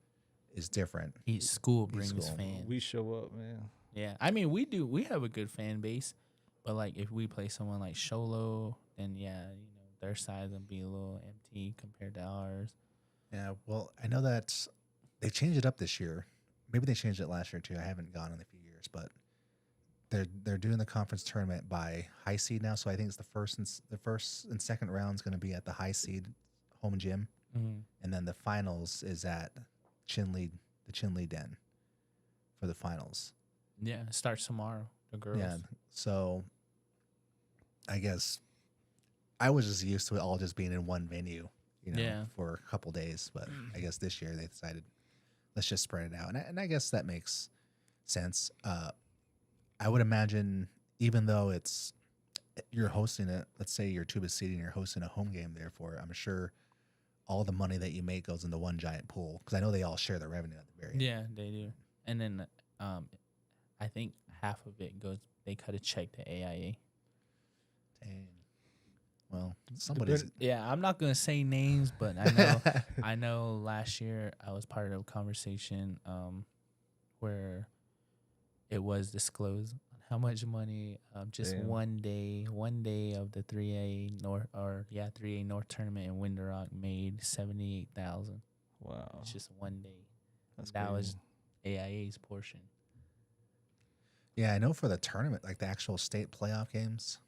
is different. Each school brings school. fans. We show up, man. Yeah, I mean we have a good fan base, but like if we play someone like Sholo, then yeah, their side will be a little empty compared to ours. Yeah, well, I know that they changed it up this year. Maybe they changed it last year too. I haven't gone in a few years, but they're doing the conference tournament by high seed now. So I think it's the first and second round is going to be at the high seed home gym, Mm-hmm. and then the finals is at the Chinle Den for the finals. Yeah, it starts tomorrow. The girls. Yeah, so I guess I was just used to it all just being in one venue, Yeah. for a couple days. But I guess this year they decided let's just spread it out, and I guess that makes sense. I would imagine even though you're hosting it, let's say you're Tuba City and you're hosting a home game, therefore I'm sure all the money that you make goes into one giant pool because I know they all share the revenue at the very end. Yeah, they do. And then I think half of it goes. They cut a check to AIA. Dang. Well, somebody's. Yeah, I'm not gonna say names, but I know I know last year I was part of a conversation where it was disclosed how much money just Damn. one day of the 3A North tournament in Winter Rock made $78,000. Wow. It's just one day. That's That was crazy. AIA's portion. Yeah, I know for the tournament, like the actual state playoff games,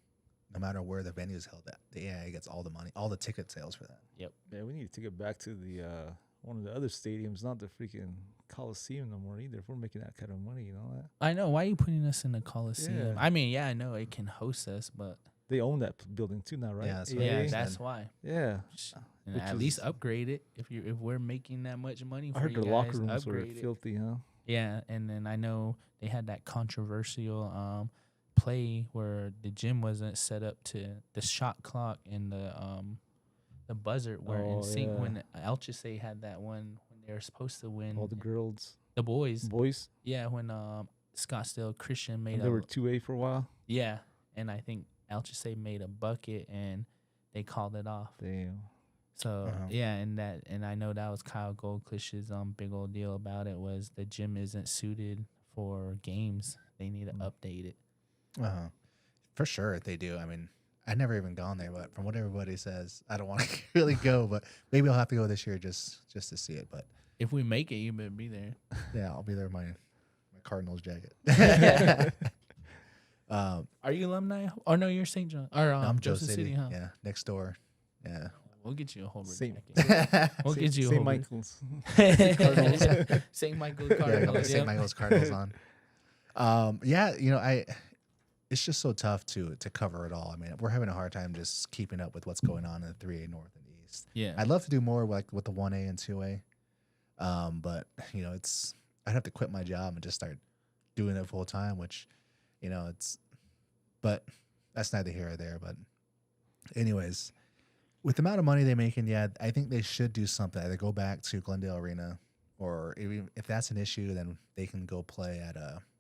no matter where the venue is held at, the AIA gets all the money, all the ticket sales for that. Yeah, we need to take it back to the one of the other stadiums, not the freaking Coliseum no more either. If we're making that kind of money, you know that I know. Why are you putting us in the Coliseum? Yeah. I mean, yeah, I know it can host us, but they own that building too now, right? Yeah, that's what yeah, I that's understand. why. yeah. And Which at least is- upgrade it if we're making that much money. For I heard you the guys, locker rooms were upgrade it. filthy, huh? Yeah, and then I know they had that controversial play where the gym wasn't set up to the shot clock and the buzzer were in Oh, sync yeah. when Alchese had that one when they were supposed to win. All the girls, the boys, boys, yeah, when Scottsdale Christian made and a they were 2A for a while. yeah, and I think Alchese made a bucket and they called it off. Damn. So Uh-huh. yeah, and I know that was Kyle Goldclich's big old deal about it was the gym isn't suited for games. They need to update it. For sure, they do. I mean, I never even gone there, but from what everybody says, I don't want to really go. But maybe I'll have to go this year just to see it. But If we make it, you better be there. yeah, I'll be there in my Cardinals jacket. Are you alumni? Oh no, you're St. John or I'm Joseph City, huh? Yeah, next door. Yeah. We'll get you a Hobart Same. jacket. We'll Saint- get you a Saint Hobart. Michael's. Cardinals. St. Michael's Yeah, I got my Cardinals. St. Yeah. Michael's Cardinals on. Yeah, it's just so tough to cover it all. I mean, we're having a hard time just keeping up with what's going on in the 3A North and East. Yeah. I'd love to do more like with the 1A and 2A. But I'd have to quit my job and just start doing it full time, which, but that's neither here or there. But anyways, with the amount of money they're making, yeah, I think they should do something. Either go back to Glendale Arena, or if that's an issue, then they can go play at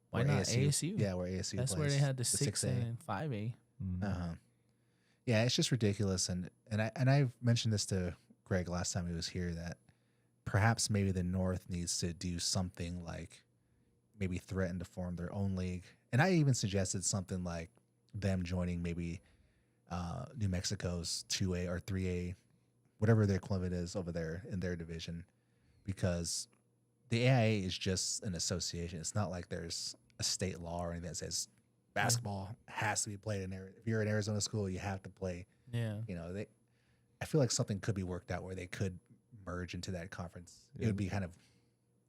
Why where not ASU? Yeah, where ASU That's where plays, they had the 6A and 5A. Mhm. Uh-huh. Yeah, it's just ridiculous, and I've mentioned this to Greg last time he was here that perhaps maybe the North needs to do something like maybe threaten to form their own league, and I even suggested something like them joining maybe New Mexico's 2A or 3A, whatever their equivalent is over there in their division, because the AIA is just an association. It's not like there's a state law or anything that says basketball has to be played in Arizona. If you're in Arizona school, you have to play. Yeah. You know, I feel like something could be worked out where they could merge into that conference. It Yeah. would be kind of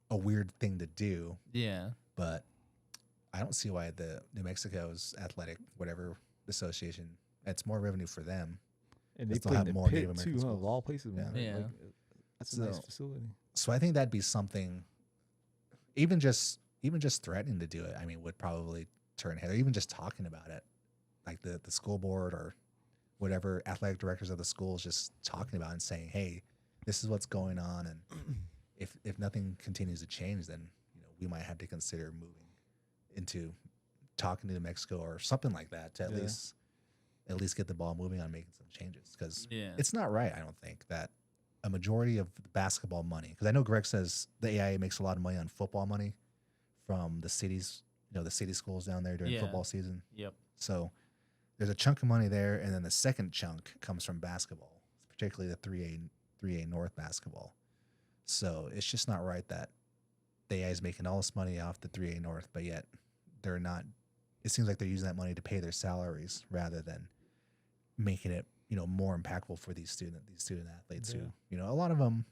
a weird thing to do, Yeah. but I don't see why the New Mexico's athletic whatever association. It's more revenue for them. And they Still play have in the more pit Native American too, huh, of schools. all places, Yeah. man. Yeah. Like, that's a nice So- facility. So I think that'd be something. Even just threatening to do it, I mean, would probably turn head. Or even just talking about it, like the school board or whatever athletic directors of the schools just talking about it and saying, "Hey, this is what's going on," and if nothing continues to change, then we might have to consider moving into talking to New Mexico or something like that to at Yeah. least get the ball moving on making some changes because Yeah. it's not right. I don't think that a majority of the basketball money, because I know Greg says the AIA makes a lot of money on football money from the cities, the city schools down there during Yeah. football season. Yep. So there's a chunk of money there, and then the second chunk comes from basketball, particularly the 3A North basketball. So it's just not right that the AIA is making all this money off the 3A North, but yet they're not. It seems like they're using that money to pay their salaries rather than making it more impactful for these student athletes who a lot of them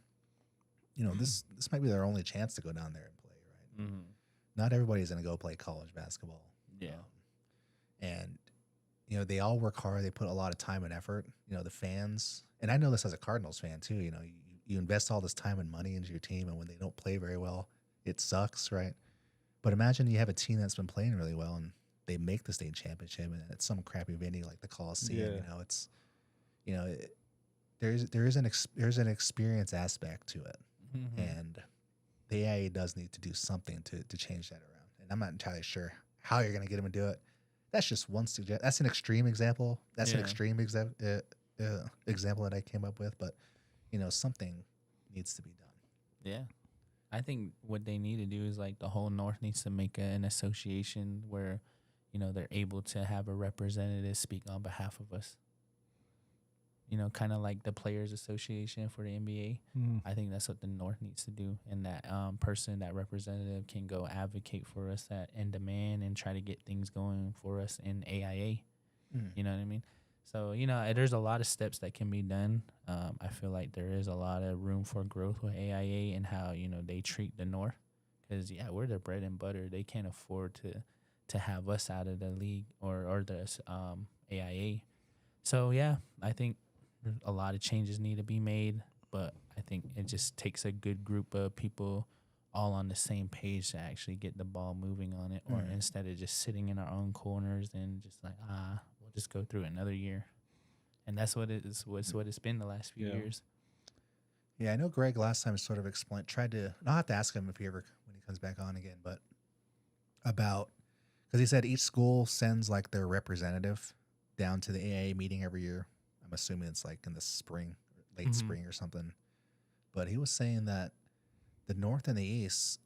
this might be their only chance to go down there and play, right? Mm-hmm. Not everybody's going to go play college basketball. Yeah. And they all work hard. They put a lot of time and effort. The fans, and I know this as a Cardinals fan too. You invest all this time and money into your team, and when they don't play very well, it sucks, right? But imagine you have a team that's been playing really well and they make the state championship, and it's some crappy venue like the Coliseum. Yeah. It's there's an experience aspect to it, Mm-hmm. and the AIA does need to do something to change that around. And I'm not entirely sure how you're going to get them to do it. That's just one suggestion. That's an extreme example. That's an Yeah. extreme example that I came up with. But something needs to be done. Yeah. I think what they need to do is like the whole North needs to make an association where, they're able to have a representative speak on behalf of us. Kind of like the Players Association for the NBA. I think that's what the North needs to do. And that that representative can go advocate for us and demand and try to get things going for us in AIA. You know what I mean? So, there's a lot of steps that can be done. I feel like there is a lot of room for growth with AIA and how, they treat the North. Because, we're their bread and butter. They can't afford to have us out of the league or the AIA. So, I think a lot of changes need to be made. But I think it just takes a good group of people all on the same page to actually get the ball moving on it. Or instead of just sitting in our own corners and just like, we'll just go through another year. And that's what it is. What it's been the last few years. Yeah, I know Greg last time sort of tried to, and I'll have to ask him if he ever, when he comes back on again, but about, because he said each school sends like their representative down to the AIA meeting every year. I'm assuming it's like in the spring, late spring or something. But he was saying that the North and the East,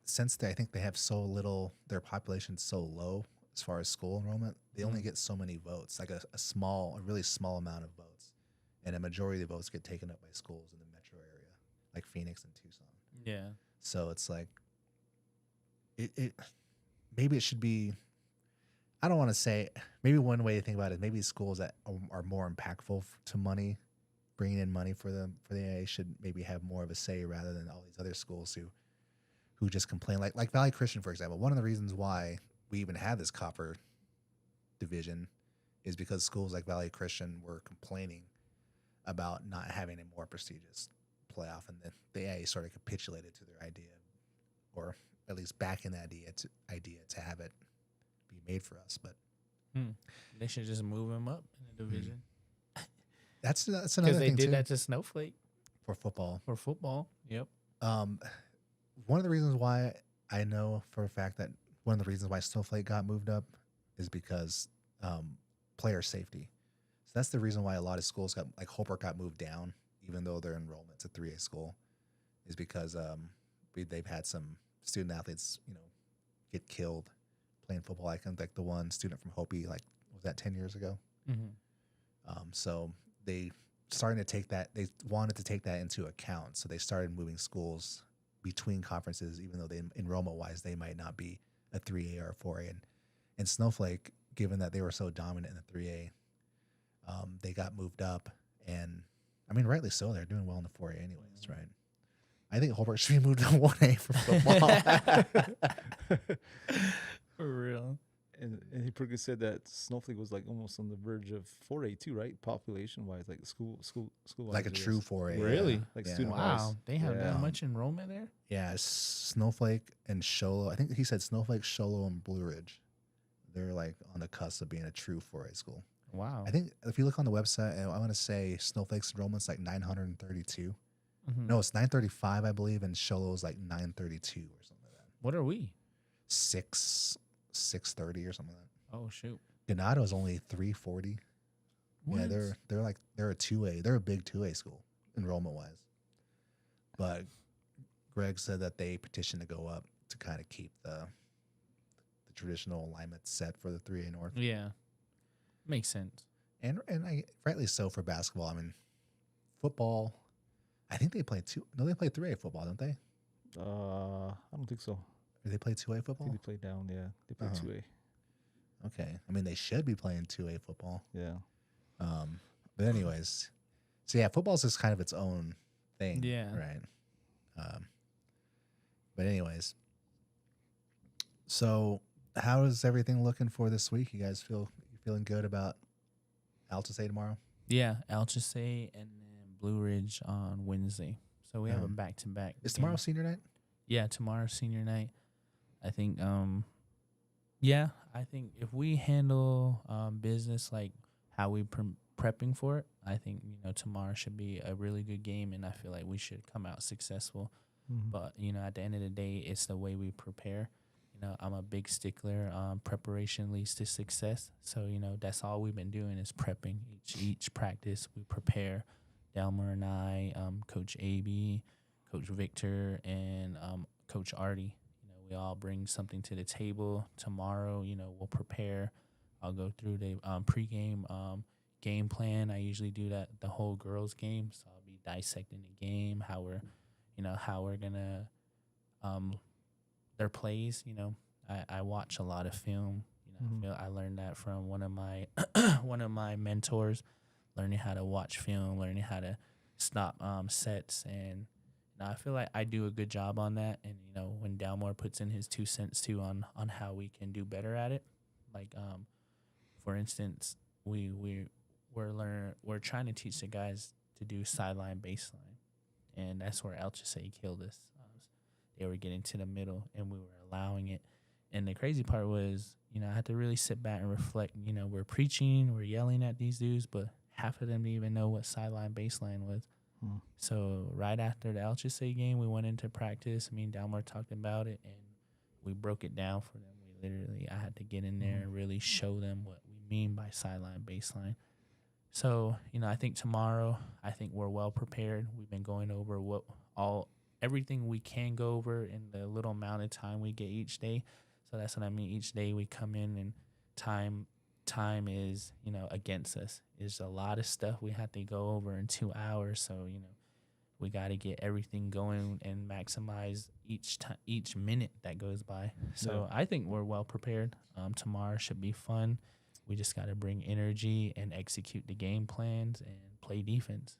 since I think they have so little, their population's so low as far as school enrollment, they only get so many votes, like a really small amount of votes. And a majority of the votes get taken up by schools in the metro area, like Phoenix and Tucson. Yeah. So it's like, maybe it should be, I don't want to say, maybe one way to think about it is maybe schools that are more impactful to money, bringing in money for the AA should maybe have more of a say rather than all these other schools who just complain. Like Valley Christian, for example. One of the reasons why we even had this copper division is because schools like Valley Christian were complaining about not having a more prestigious playoff, and the AA sort of capitulated to their idea, or at least backing the idea to have it be made for us. But They should just move him up in the division. that's another Because they thing did too, that to Snowflake for football. for football. Yep. One of the reasons why I know for a fact that one of the reasons why Snowflake got moved up is because player safety. So that's the reason why a lot of schools got like Holbrook got moved down, even though their enrollment's a 3A school, is because they've had some student athletes, get killed playing football. I think like the one student from Hopi, like was that 10 years ago. So they starting to take that. They wanted to take that into account, so they started moving schools between conferences, even though they enrollment wise they might not be a 3A or a 4A. And Snowflake, given that they were so dominant in the 3A, they got moved up, and I mean, rightly so. They're doing well in the 4A anyways, right? I think Holbrook should be moved to 1A for football. For real. And he pretty said that Snowflake was like almost on the verge of 4A too, right? Population wise, like school Like a true 4A. Really? Yeah. Like Yeah. student Wow. wise. They have Yeah. that much enrollment there? Yeah, Snowflake and Sholo. I think he said Snowflake, Sholo, and Blue Ridge. They're like on the cusp of being a true 4A school. Wow. I think if you look on the website, I want to say Snowflake's enrollment's like 932. Mhm. No, it's 935, I believe, and Sholo's like 932 or something like that. What are we? 630 or something like that. Oh, shoot. Ganato's only 340. Yeah, What? they're a 2A. They're a big 2A school enrollment wise. But Greg said that they petitioned to go up to kind of keep the traditional alignment set for the 3A North. Yeah. Makes sense. And rightly so for basketball. I mean, football, I think they play they play 3A football, don't they? I don't think so. Or they play 2A I football? think they play down. Yeah, they play Uh-huh. 2A. Okay. I mean, they should be playing 2A football. Yeah. But anyways, so yeah, football's just kind of its own thing. Yeah. Right. But anyways, so how is everything looking for this week? You guys feeling good about Altus A tomorrow? Yeah. Alchese and then Blue Ridge on Wednesday. So we have a Um, back-to-back. Is game. tomorrow senior night? Yeah, tomorrow's senior night. I think I think if we handle business like how we prepping for it, I think tomorrow should be a really good game, and I feel like we should come out successful. But at the end of the day, it's the way we prepare. I'm a big stickler. Preparation leads to success. So that's all we've been doing is prepping. Each practice we prepare. Delmer and I, Coach AB, Coach Victor, and Coach Artie. We all bring something to the table. Tomorrow, we'll prepare. I'll go through the pregame game plan. I usually do that the whole girls game, so I'll be dissecting the game, how we're gonna their plays. I watch a lot of film. I learned that from one of my one of my mentors, learning how to watch film, learning how to stop sets, and I feel like I do a good job on that. And when Dalmore puts in his 2 cents too on how we can do better at it, like for instance, we're trying to teach the guys to do sideline baseline, and that's where Alchese killed us. They were getting to the middle, and we were allowing it. And the crazy part was, I had to really sit back and reflect. We're preaching, we're yelling at these dudes, but half of them didn't even know what sideline baseline was. So right after the Alchese game, we went into practice. Me and Dalmore talked about it, and we broke it down for them. I had to get in there and really show them what we mean by sideline baseline. So, I think tomorrow, we're well prepared. We've been going over everything we can go over in the little amount of time we get each day. So that's what I mean. Each day we come in and time is, against us. There's a lot of stuff we have to go over in 2 hours. So, we got to get everything going and maximize each minute that goes by. So I think we're well prepared. Tomorrow should be fun. We just got to bring energy and execute the game plans and play defense.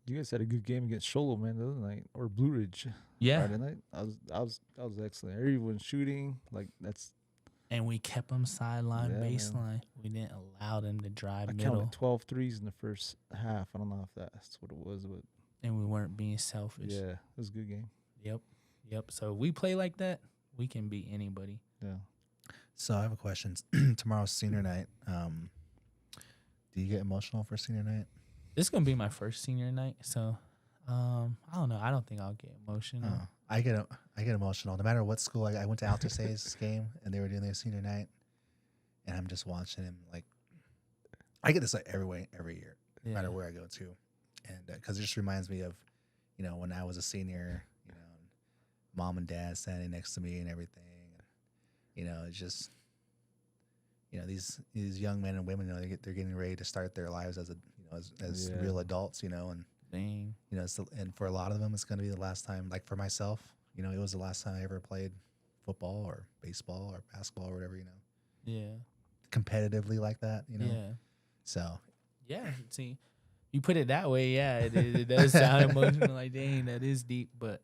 You guys had a good game against Sholo, man, the other night, or Blue Ridge. Yeah. Friday night. I was excellent. Everyone shooting, like that's. And we kept them sideline, Yeah, man. baseline. We didn't allow them to drive I middle. counted 12 threes in the first half. I don't know if that's what it was, but And we weren't being selfish. yeah, it was a good game. Yep. So if we play like that, we can beat anybody. Yeah. So I have a question. Tomorrow's senior night. Do you get emotional for senior night? This is going to be my first senior night. So I don't know. I don't think I'll get emotional. I get emotional no matter what school. I went to Altuse's game and they were doing their senior night, and I'm just watching him like I get this like every year, no Yeah. matter where I go to, and because it just reminds me of, when I was a senior, mom and dad standing next to me and everything. It's just, these young men and women, they're getting ready to start their lives as as Yeah. real adults, and Dang. and for a lot of them, it's going to be the last time. Like for myself, it was the last time I ever played football or baseball or basketball or whatever, Yeah. competitively like that, Yeah. So Yeah. See, you put it that way, yeah, it does sound emotional. Like, dang, that is deep. But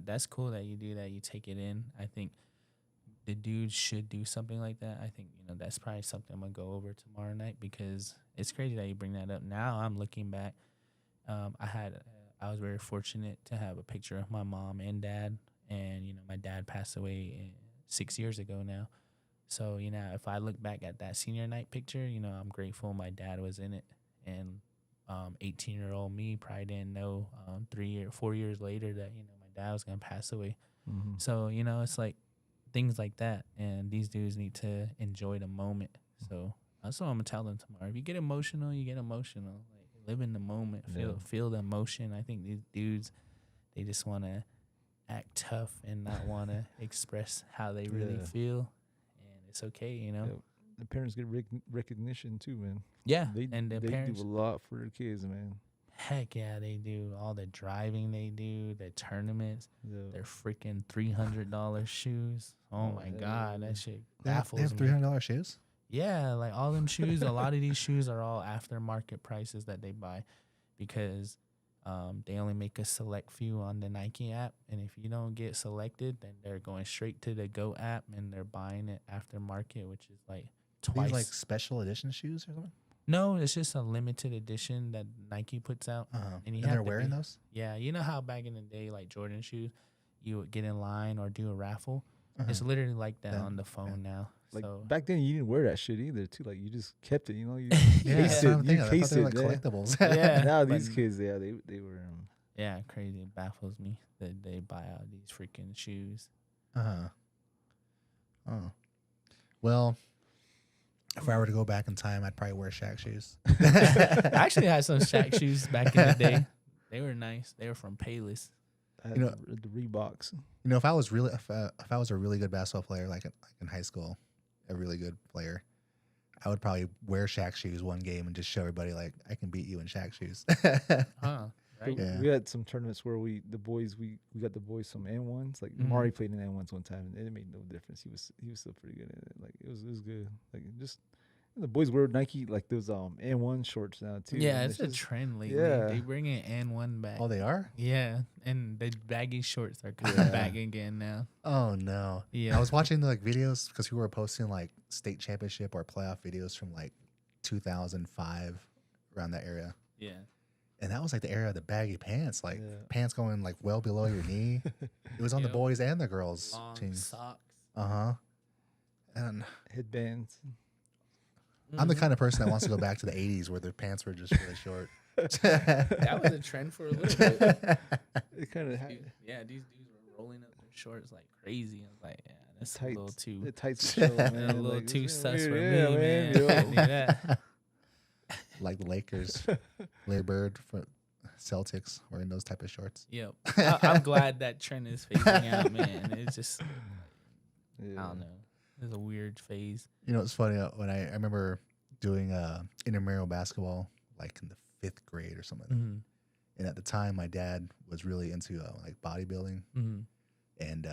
that's cool that you do that. You take it in. I think the dude should do something like that. I think that's probably something I'm gonna go over tomorrow night because it's crazy that you bring that up. Now I'm looking back. I was very fortunate to have a picture of my mom and dad, and my dad passed away 6 years ago now. So if I look back at that senior night picture, I'm grateful my dad was in it, and 18-year-old me probably didn't know 4 years later that my dad was gonna pass away. Mm-hmm. So it's like things like that, and these dudes need to enjoy the moment. So that's what I'm gonna tell them tomorrow. If you get emotional, you get emotional. Like live in the moment, feel the emotion. I think these dudes, they just want to act tough and not want to express how they really feel, and it's okay, Yeah. The parents get recognition too, man. Yeah, They and the they parents, do a lot for their kids, man. heck yeah, they do. All the driving they do, the tournaments, Yeah. their freaking $300 shoes. Oh my God, that shit they have baffles me. $300 shoes. Yeah, like all them shoes, a lot of these shoes are all aftermarket prices that they buy because they only make a select few on the Nike app. And if you don't get selected, then they're going straight to the Go app and they're buying it aftermarket, which is like twice. These like special edition shoes or something. No, it's just a limited edition that Nike puts out. And you they're have to wearing those. Yeah, you know how back in the day, like Jordan shoes, you would get in line or do a raffle. Uh-huh. It's literally like that Then- on the phone now. Like So back then, you didn't wear that shit either, too. Like you just kept it, You Yeah, cased that's what I'm it. thinking. You I thought cased they were it. like Yeah. collectibles. yeah, Now but- these kids, they were. Yeah, crazy. It baffles me that they buy out these freaking shoes. Uh-huh. Oh. Well, if I were to go back in time, I'd probably wear Shaq shoes. I actually had some Shaq shoes back in the day. They were nice. They were from Payless. I had the Reeboks. If I was if I was a really good basketball player, like in high school, a really good player, I would probably wear Shaq shoes one game and just show everybody like I can beat you in Shaq shoes. Huh. Right? Yeah. We had some tournaments where we got the boys some N1s. Like Mhm. Mari played in N1s one time, and it made no difference. He was still pretty good at it. Like it was good. Like just the boys wear Nike like those N1 shorts now too. Yeah, and it's a just- trend lately. yeah. They bring in N1 back. Oh, they are? Yeah, and the baggy shorts are coming Yeah. back again now. Oh no. Yeah. I was watching the videos because we were posting like state championship or playoff videos from like 2005 around that area. Yeah. And that was like the era of the baggy pants, like Yeah. pants going like well below your knee. It was on the Yep. boys and the girls Long teams. socks. Uh-huh. And headbands. I'm the Mhm. kind of person that wants to go back to the 80s where their pants were just really short. That was a trend for a little bit. It kind of Yeah, these dudes were rolling up their shorts like crazy. I was like, yeah, that's a tights. little too, The tights would show, man. a little Like, too it's sus for weird. me, Yeah, man. yo. I can't do that. Like the Lakers, Larry Bird for Celtics wearing those type of shorts. Yep. I'm glad that trend is phasing out, man. It's just, Yeah. I don't know. It's a weird phase. It's funny when I remember doing intramural basketball like in the 5th grade or something. Mm-hmm. And at the time, my dad was really into like bodybuilding. Mm-hmm. And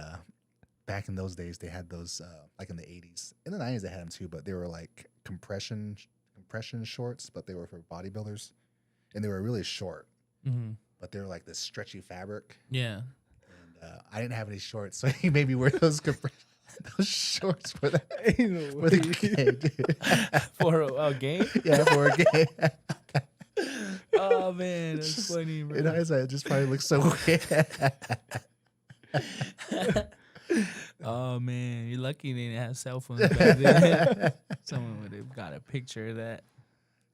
back in those days, they had those like in the 80s. In the 90s, they had them too, but they were like compression shorts, but they were for bodybuilders. And they were really short, Mm-hmm. but they were like this stretchy fabric. Yeah. And I didn't have any shorts, so he made me wear those those shorts for the Ain't no for the way. game, dude. For a game? Yeah, for a game. Oh, man. That's funny, bro. In hindsight, it just probably looks so weird. Oh, man. You're lucky they didn't have cell phones back then. Someone would have got a picture of that.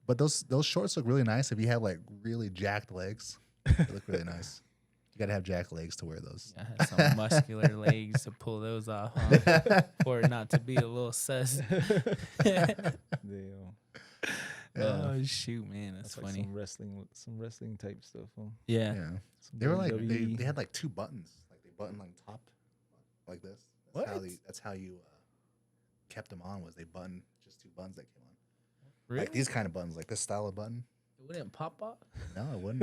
But those shorts look really nice if you have like really jacked legs. They look really nice. You gotta have jacked legs to wear those. I had some muscular legs to pull those off, huh? For it not to be a little sus. Damn. Oh shoot, man, that's like funny. some wrestling type stuff. Huh? Yeah. Yeah. Some They were like WWE. they had like two buttons, like they button like top, like this. That's how What? that's how you kept them on. Was they button just two buttons that came on, Really? like these kind of buttons, like this style of button. It wouldn't pop off. No, it wouldn't.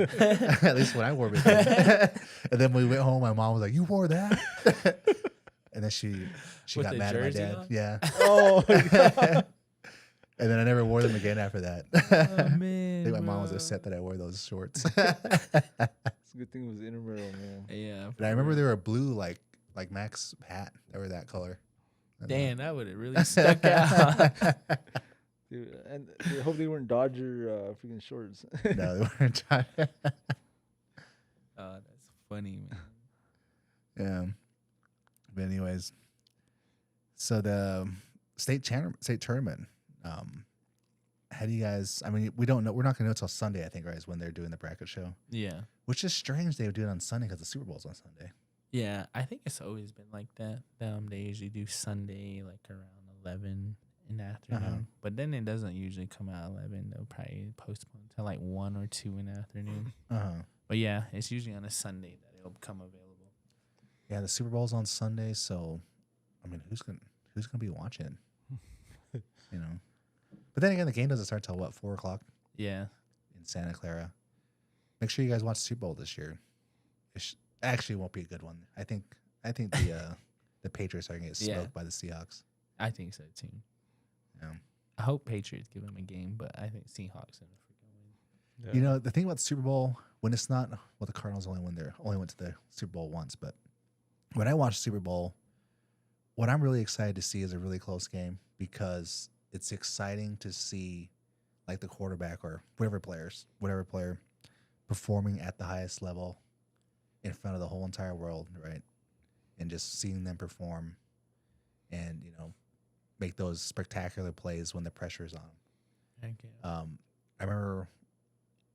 At least when I wore it. didn't. And then when we went home, my mom was like, "You wore that?" And then she With got the mad at my jersey dad. on? Yeah. Oh, my God. And then I never wore them again after that. Oh I man. think my mom was bro. upset that I wore those shorts. It's a good thing it was intramural, man. Yeah. And I remember they were blue, like Mac's hat. They were that color. Damn, that would have really stuck out. Dude, and I hope they weren't Dodger freaking shorts. No, they weren't. Oh, that's funny, man. Yeah. But anyways, so the state tournament. How do you guys? I mean, we don't know. We're not gonna know until Sunday, I think, right? Is when they're doing the bracket show. Yeah. Which is strange. They would do it on Sunday because the Super Bowl's on Sunday. Yeah, I think it's always been like that. They usually do Sunday like around 11 in the afternoon, but then it doesn't usually come out 11. They'll probably postpone to like 1 or 2 in the afternoon. But yeah, it's usually on a Sunday that it'll become available. Yeah, the Super Bowl's on Sunday, so I mean, who's gonna be watching? You know. But then again, the game doesn't start till what, 4:00 Yeah, in Santa Clara. Make sure you guys watch the Super Bowl this year. Actually, won't be a good one. I think the Patriots are gonna get smoked by the Seahawks. I think so too. Yeah. I hope Patriots give them a game, but I think Seahawks gonna freaking win. Yeah. You know, the thing about the Super Bowl, when it's not, well, the Cardinals only went to the Super Bowl once, but when I watch Super Bowl, what I'm really excited to see is a really close game because it's exciting to see like the quarterback or whatever player performing at the highest level in front of the whole entire world, right? And just seeing them perform and, you know, make those spectacular plays when the pressure's on them. Okay. I remember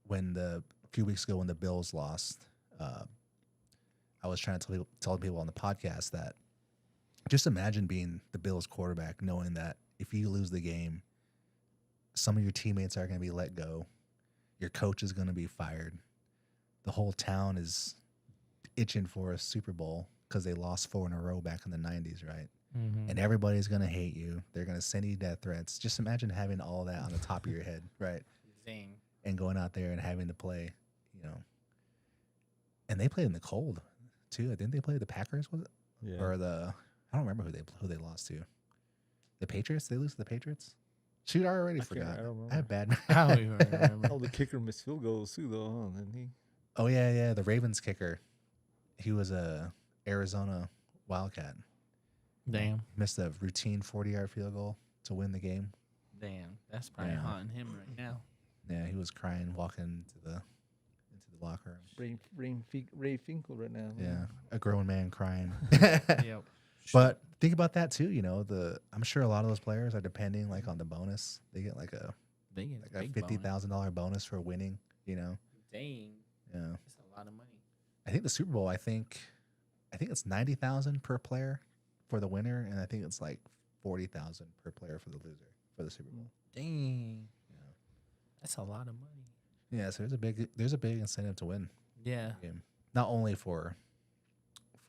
a few weeks ago when the Bills lost, I was trying to tell people on the podcast that just imagine being the Bills quarterback, knowing that if you lose the game, some of your teammates are going to be let go. Your coach is going to be fired. The whole town is itching for a Super Bowl because they lost 4 in a row back in the 90s, right? Mm-hmm. And everybody's going to hate you. They're going to send you death threats. Just imagine having all that on the top of your head, right? Dang. And going out there and having to play, you know. And they played in the cold, too. Didn't they play the Packers, was it? Yeah. Or I don't remember who they lost to. The Patriots? They lose to the Patriots? Shoot, I already forgot. I don't remember. I have bad. I don't even remember. Oh, the kicker missed field goals too, though. Huh? Didn't he? Oh yeah. The Ravens kicker. He was a Arizona Wildcat. Damn. Missed a routine 40-yard field goal to win the game. Damn. That's probably Yeah. haunting him right now. Yeah, he was crying walking into the locker room. Ray Finkel right now. Yeah, a grown man crying. Yep. But think about that too. You know, I'm sure a lot of those players are depending like on the bonus. They get like a They get like a $50,000 bonus for winning. You know, Dang. yeah. That's a lot of money. I think the Super Bowl. I think it's 90,000 per player for the winner, and I think it's like 40,000 per player for the loser for the Super Bowl. Dang. Yeah. That's a lot of money. Yeah, so there's a big incentive to win Yeah. the game. Not only for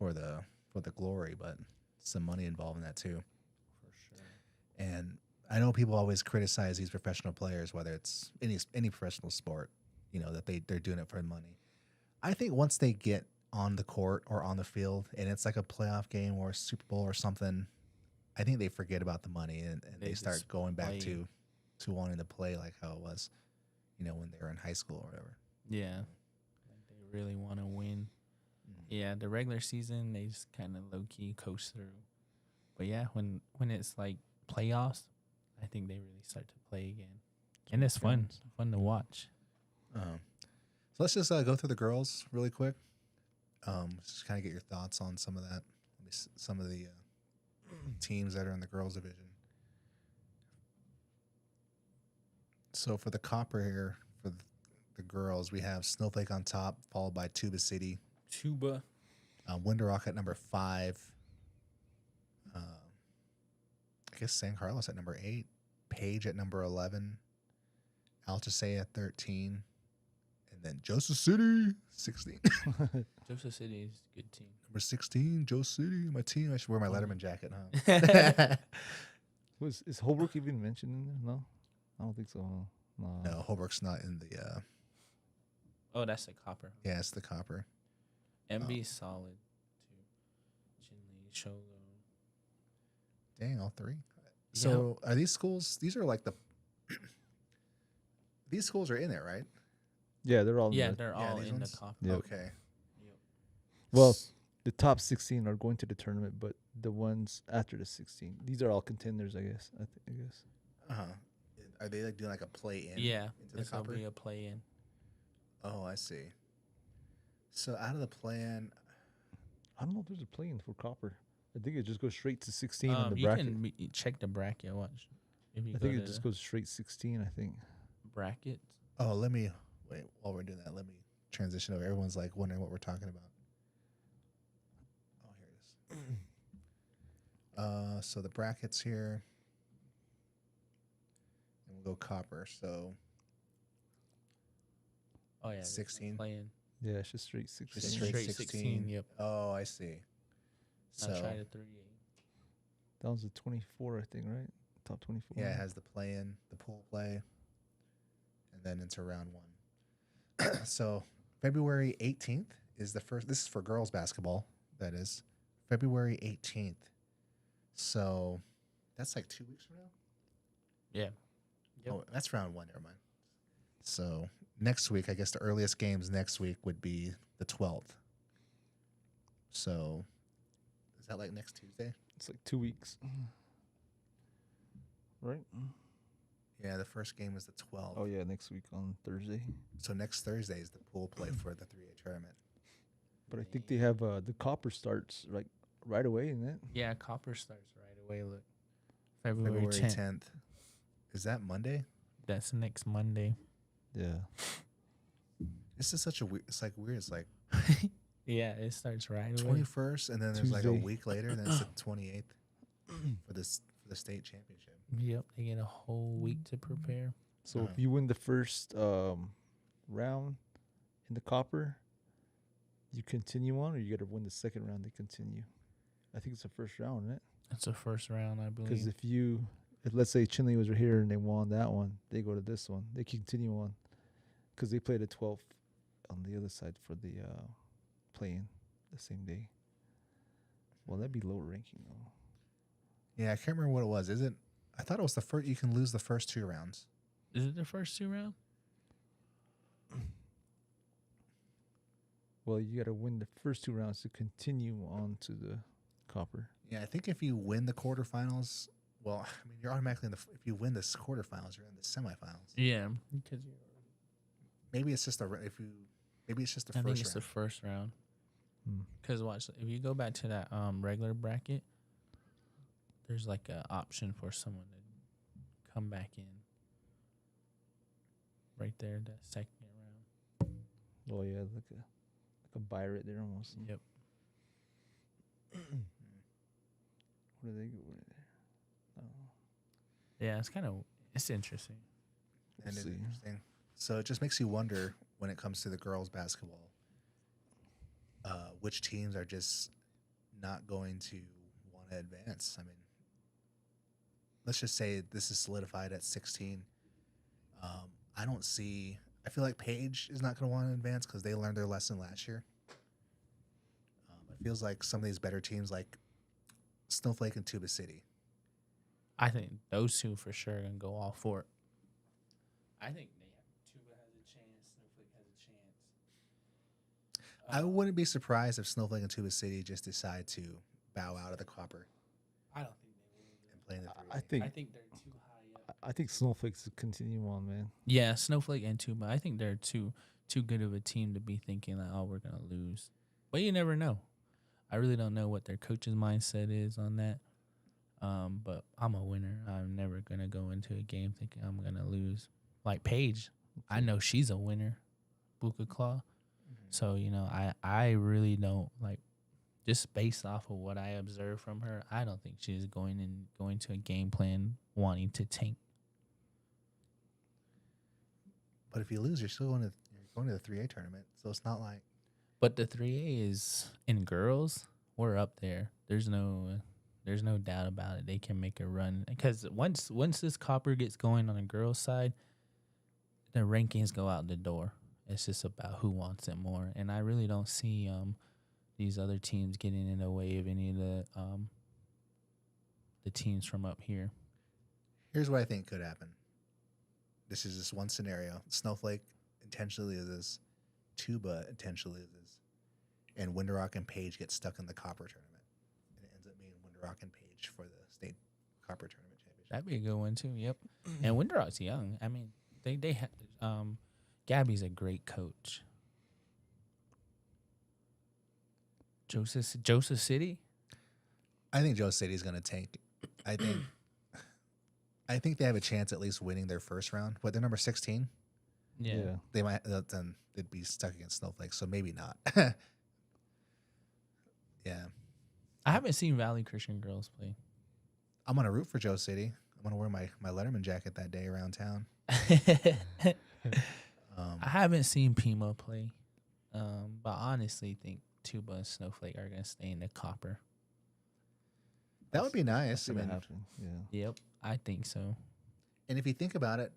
the glory, but some money involved in that too. For sure. And I know people always criticize these professional players, whether it's any professional sport, you know, that they're doing it for money. I think once they get on the court or on the field and it's like a playoff game or a Super Bowl or something, I think they forget about the money and They they start just going back play. to wanting to play like how it was, you know, when they were in high school or whatever. Yeah. Like they really want to win. Yeah, the regular season they just kind of low key coast through. But yeah, when it's like playoffs, I think they really start to play again, and it's fun to watch. So let's just go through the girls really quick. Just kind of get your thoughts on some of that. Some of the teams that are in the girls division. So for the copper here, for the girls, we have Snowflake on top, followed by Tuba City. Tuba. Winter Rock at number 5. I guess San Carlos at number 8. Page at number 11. Altasea 13, and then Joseph City 16. Joseph City is a good team. Number 16, Joseph City, my team. I should wear my Letterman jacket, huh? Is Holbrook even mentioned in there? No, I don't think so. Huh? No, Holbrook's not in the. Oh, that's the Copper. Yeah, it's the Copper. MB solid too. Chinley, Sholo. Dang, all three. So are these schools? These are like the. These schools are in there, right? Yeah, they're all. Yeah, in they're yeah, all these in ones? the Copper. Yep. Okay. Well, the top 16 are going to the tournament, but the ones after the 16, these are all contenders, I guess. I guess. Uh huh. Are they like doing like a play in? Yeah, Into the this will Copper. be a play in. Oh, I see. So out of the plan, I don't know if there's a play-in for Copper. I think it just goes straight to 16 in the You bracket. can check the bracket. Watch. If you I go think to it just the goes straight 16. I think. bracket. oh, let me wait while we're doing that. Let me transition over. Everyone's like wondering what we're talking about. Oh, here it is. So the brackets here, and we'll go Copper. So Oh yeah, 16? playing. Yeah, it's just straight 16. just Straight straight 16, 16. yep. Oh, I see. I'll So try the 3-8. That was the 24, I think, right? Top 24. yeah, it has the play in, the pool play, and then into round one. So February 18th is the first. This is for girls basketball. That is February 18th. So that's like 2 weeks from now. Yeah. Yep. Oh, that's round one. Never mind. So next week, I guess the earliest games next week would be the 12th. So is that like next Tuesday? It's like 2 weeks. Right? Yeah, the first game is the 12th. Oh, yeah, next week on Thursday. So next Thursday is the pool play for the 3A tournament. But I think they have the Copper starts like right away, isn't it? Yeah, Copper starts right away. Look, February February 10th. 10th. Is that Monday? That's next Monday. Yeah. This is such a weird. It's like weird. It's like Yeah, it starts right away. 21st, and then there's like a Tuesday. week later, and then it's the 28th for this for the state championship. Yep, they get a whole week to prepare. So Uh-huh. if you win the first round in the Copper, you continue on, or you got to win the second round to continue. I think it's the first round, isn't it? That's the first round, I Because believe. if let's say Chinley was here and they won that one, they go to this one. They continue on because they played a 12th on the other side for the play-in the same day. Well, that'd be lower ranking though. Yeah, I can't remember what it was. Is it? I thought it was the first. You can lose the first 2 rounds. Is it the first 2 rounds? Well, you got to win the first 2 rounds to continue on to the Copper. Yeah, I think if you win the quarterfinals, well, I mean, you're automatically in the. If you win the quarterfinals, you're in the semifinals. Yeah, because Maybe it's just if you. Maybe it's just the I think first it's round. the first round. Hmm. Because watch, if you go back to that regular bracket, there's like an option for someone to come back in. Right there, that second round. Oh yeah, like a buy right there almost. Yep. What do they go? Yeah, it's interesting. And it's see. interesting. So it just makes you wonder when it comes to the girls' basketball, which teams are just not going to want to advance. I mean, let's just say this is solidified at 16. I don't see. I feel like Page is not going to want to advance because they learned their lesson last year. It feels like some of these better teams, like Snowflake and Tuba City. I think those two for sure are gonna go all for it. I think Tuba has a chance. Snowflake has a chance. I wouldn't be surprised if Snowflake and Tuba City just decide to bow out of the Copper I don't think they will. and play in the 3A. I I think they're too high up. I think Snowflake's continue on, man. Yeah, Snowflake and Tuba. I think they're too good of a team to be thinking like, oh, we're gonna lose. But you never know. I really don't know what their coach's mindset is on that. But I'm a winner. I'm never gonna go into a game thinking I'm gonna lose. Like Paige, I know she's a winner, Buka Claw. So I really don't like. Just based off of what I observed from her, I don't think she's going to a game plan wanting to tank. But if you lose, you're going to the 3A tournament. So it's not like But the 3A is in girls. We're up there. There's no doubt about it. They can make a run because once this copper gets going on the girls' side, the rankings go out the door. It's just about who wants it more, and I really don't see these other teams getting in the way of any of the teams from up here. here's what I think could happen. This is just one scenario. Snowflake intentionally loses, Tuba intentionally loses, and Windrock and Page get stuck in the copper tournament, and it ends up being Windrock and Page for the state copper tournament championship. That'd be a good one too. Yep. And Windrock's young. I mean, they Gabby's a great coach. Joseph City. I think Joe City's going to tank. I think they have a chance at least winning their first round. What, they're number 16? Yeah. They might then they'd be stuck against Snowflake, so maybe not. Yeah, I haven't seen Valley Christian girls play. I'm gonna root for Joe City. I'm gonna wear my Letterman jacket that day around town. I haven't seen Pima play, but I honestly think Tuba and Snowflake are gonna stay in the copper. That would be I'll nice. see I what mean, happens. Yeah. Yep, I think so. and if you think about it,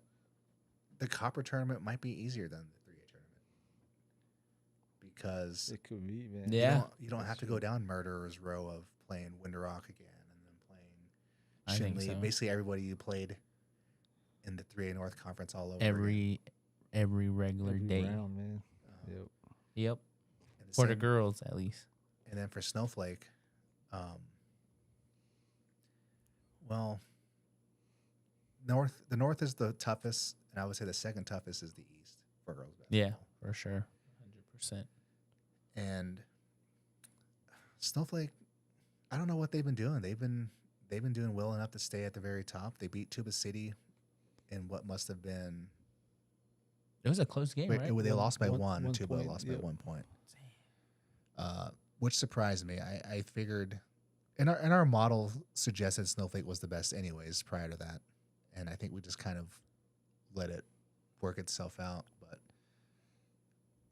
the copper tournament might be easier than the 3A tournament because It could be, man. Yeah. you don't have to go down Murderer's Row of playing Windrock again and then I playing think Shinley. so. Basically, everybody you played in the 3A North Conference all over Every regular Every day. round, man. again. Yep. Yep, And for the same- girls at least. And then for Snowflake, well, the North is the toughest, and I would say the second toughest is the East for girls basketball. Yeah, for sure, 100%. And Snowflake, I don't know what they've been doing. They've been doing well enough to stay at the very top. They beat Tuba City in what must have been It was a close game, right? they lost by one- one. one Tuba point, lost yep. by 1 point. Which surprised me. I figured, and our model suggested Snowflake was the best anyways prior to that, and I think we just kind of let it work itself out. But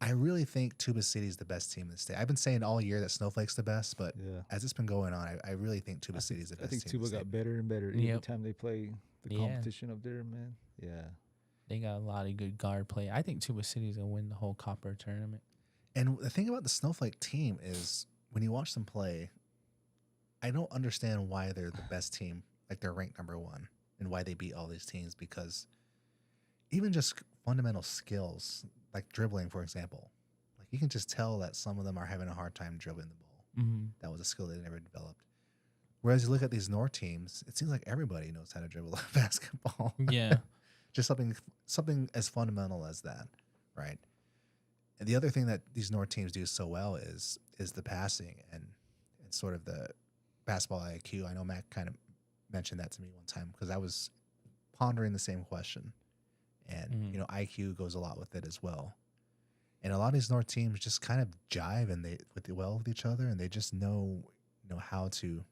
I really think Tuba City is the best team in the state. I've been saying all year that Snowflake's the best, but Yeah. as it's been going on, I really think Tuba City is the I best think team. Tuba in the got state. better and better every Yep. time they play the Yeah. competition up there, man. Yeah. They got a lot of good guard play. I think Tuba City's gonna win the whole copper tournament. And the thing about the Snowflake team is when you watch them play, I don't understand why they're the best team, like they're ranked number one, and why they beat all these teams. Because even just fundamental skills, like dribbling, for example, like you can just tell that some of them are having a hard time dribbling the ball. Mm-hmm. That was a skill they never developed. Whereas you look at these North teams, it seems like everybody knows how to dribble basketball. Yeah. Just something as fundamental as that, right? And the other thing that these North teams do so well is the passing and sort of the basketball IQ. I know Mac kind of mentioned that to me one time because I was pondering the same question, and Mhm. IQ goes a lot with it as well. And a lot of these North teams just kind of jive and with each other, and they just know how to.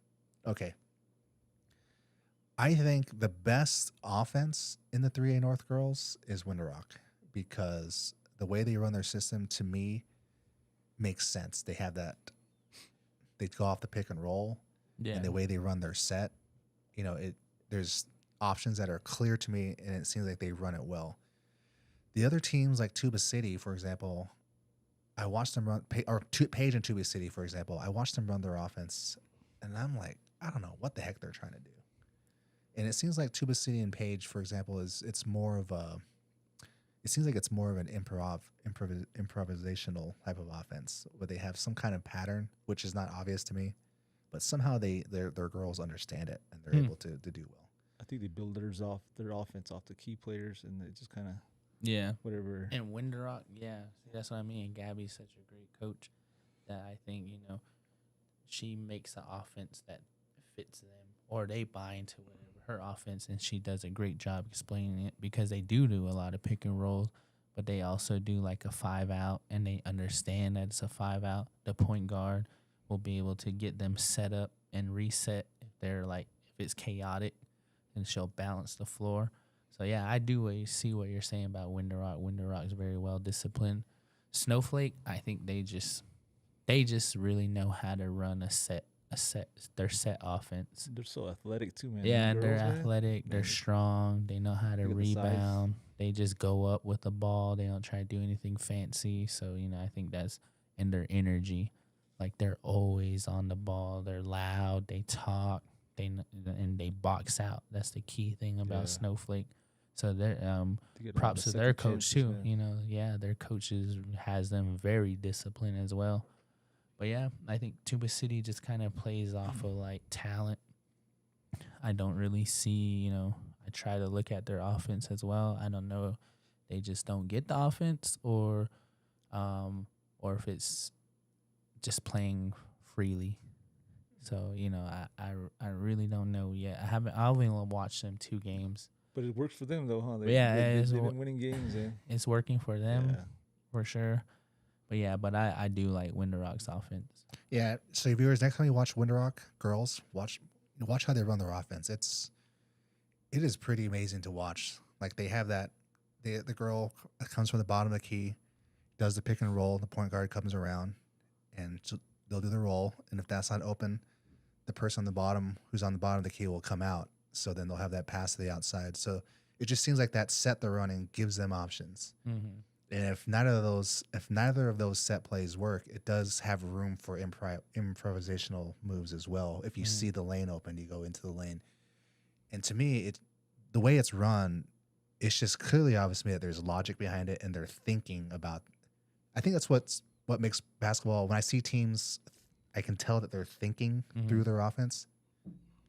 Okay, I think the best offense in the 3A North girls is Windrock because the way they run their system to me makes sense. They have that. They go off the pick and roll, Yeah. and the way they run their set, there's options that are clear to me, and it seems like they run it well. The other teams like Tuba City, for example, I watched them run, Page and Tuba City, for example, I watched them run their offense, and I'm like, I don't know what the heck they're trying to do. And it seems like Tuba City and Page, for example, it's more of an improvisational type of offense where they have some kind of pattern, which is not obvious to me, but somehow their girls understand it and they're able to do well. I think they build their offense off the key players, and they just kind of Yeah. whatever. And Windrock, yeah. See, that's what I mean. Gabby's such a great coach that I think, she makes an offense that fits them or they buy into whatever her offense, and she does a great job explaining it because they do a lot of pick and rolls, but they also do like a 5-out, and they understand that it's a 5-out. The point guard will be able to get them set up and reset if it's chaotic, and she'll balance the floor. So yeah, I do see what you're saying about Winter Rock. Winter Rock's very well disciplined. Snowflake, I think they just really know how to run their set offense. They're so athletic too, man. Yeah, Them and they're girls, man. athletic. They're Man, strong. They know how to they got the size. rebound. They just go up with the ball. They don't try to do anything fancy. So I think that's in their energy. Like they're always on the ball. They're loud. They talk. And they box out. That's the key thing about Yeah. Snowflake. So they're They get a lot props of to their second coach chances, too. man. Their coaches has them very disciplined as well. But yeah, I think Tuba City just kind of plays off of like talent. I don't really see, I try to look at their offense as well. I don't know, they just don't get the offense, or if it's just playing freely. So I really don't know yet. I only watched them 2 games. But it works for them though, huh? Yeah, they've it's been winning games, eh? It's working for them Yeah. for sure. But I do like Winter Rock's offense. Yeah. So viewers, next time you watch Winter Rock girls, watch how they run their offense. It is pretty amazing to watch. Like they have that, the girl comes from the bottom of the key, does the pick and roll. The point guard comes around, and so they'll do the roll. And if that's not open, the person on the bottom who's on the bottom of the key will come out. So then they'll have that pass to the outside. So it just seems like that set they're running gives them options. Mm-hmm. And if neither of those set plays work, it does have room for improvisational moves as well. If you see the lane open, you go into the lane. And to me, the way it's run, it's just clearly obvious to me that there's logic behind it, and they're thinking about. I think that's what makes basketball. When I see teams, I can tell that they're thinking through their offense.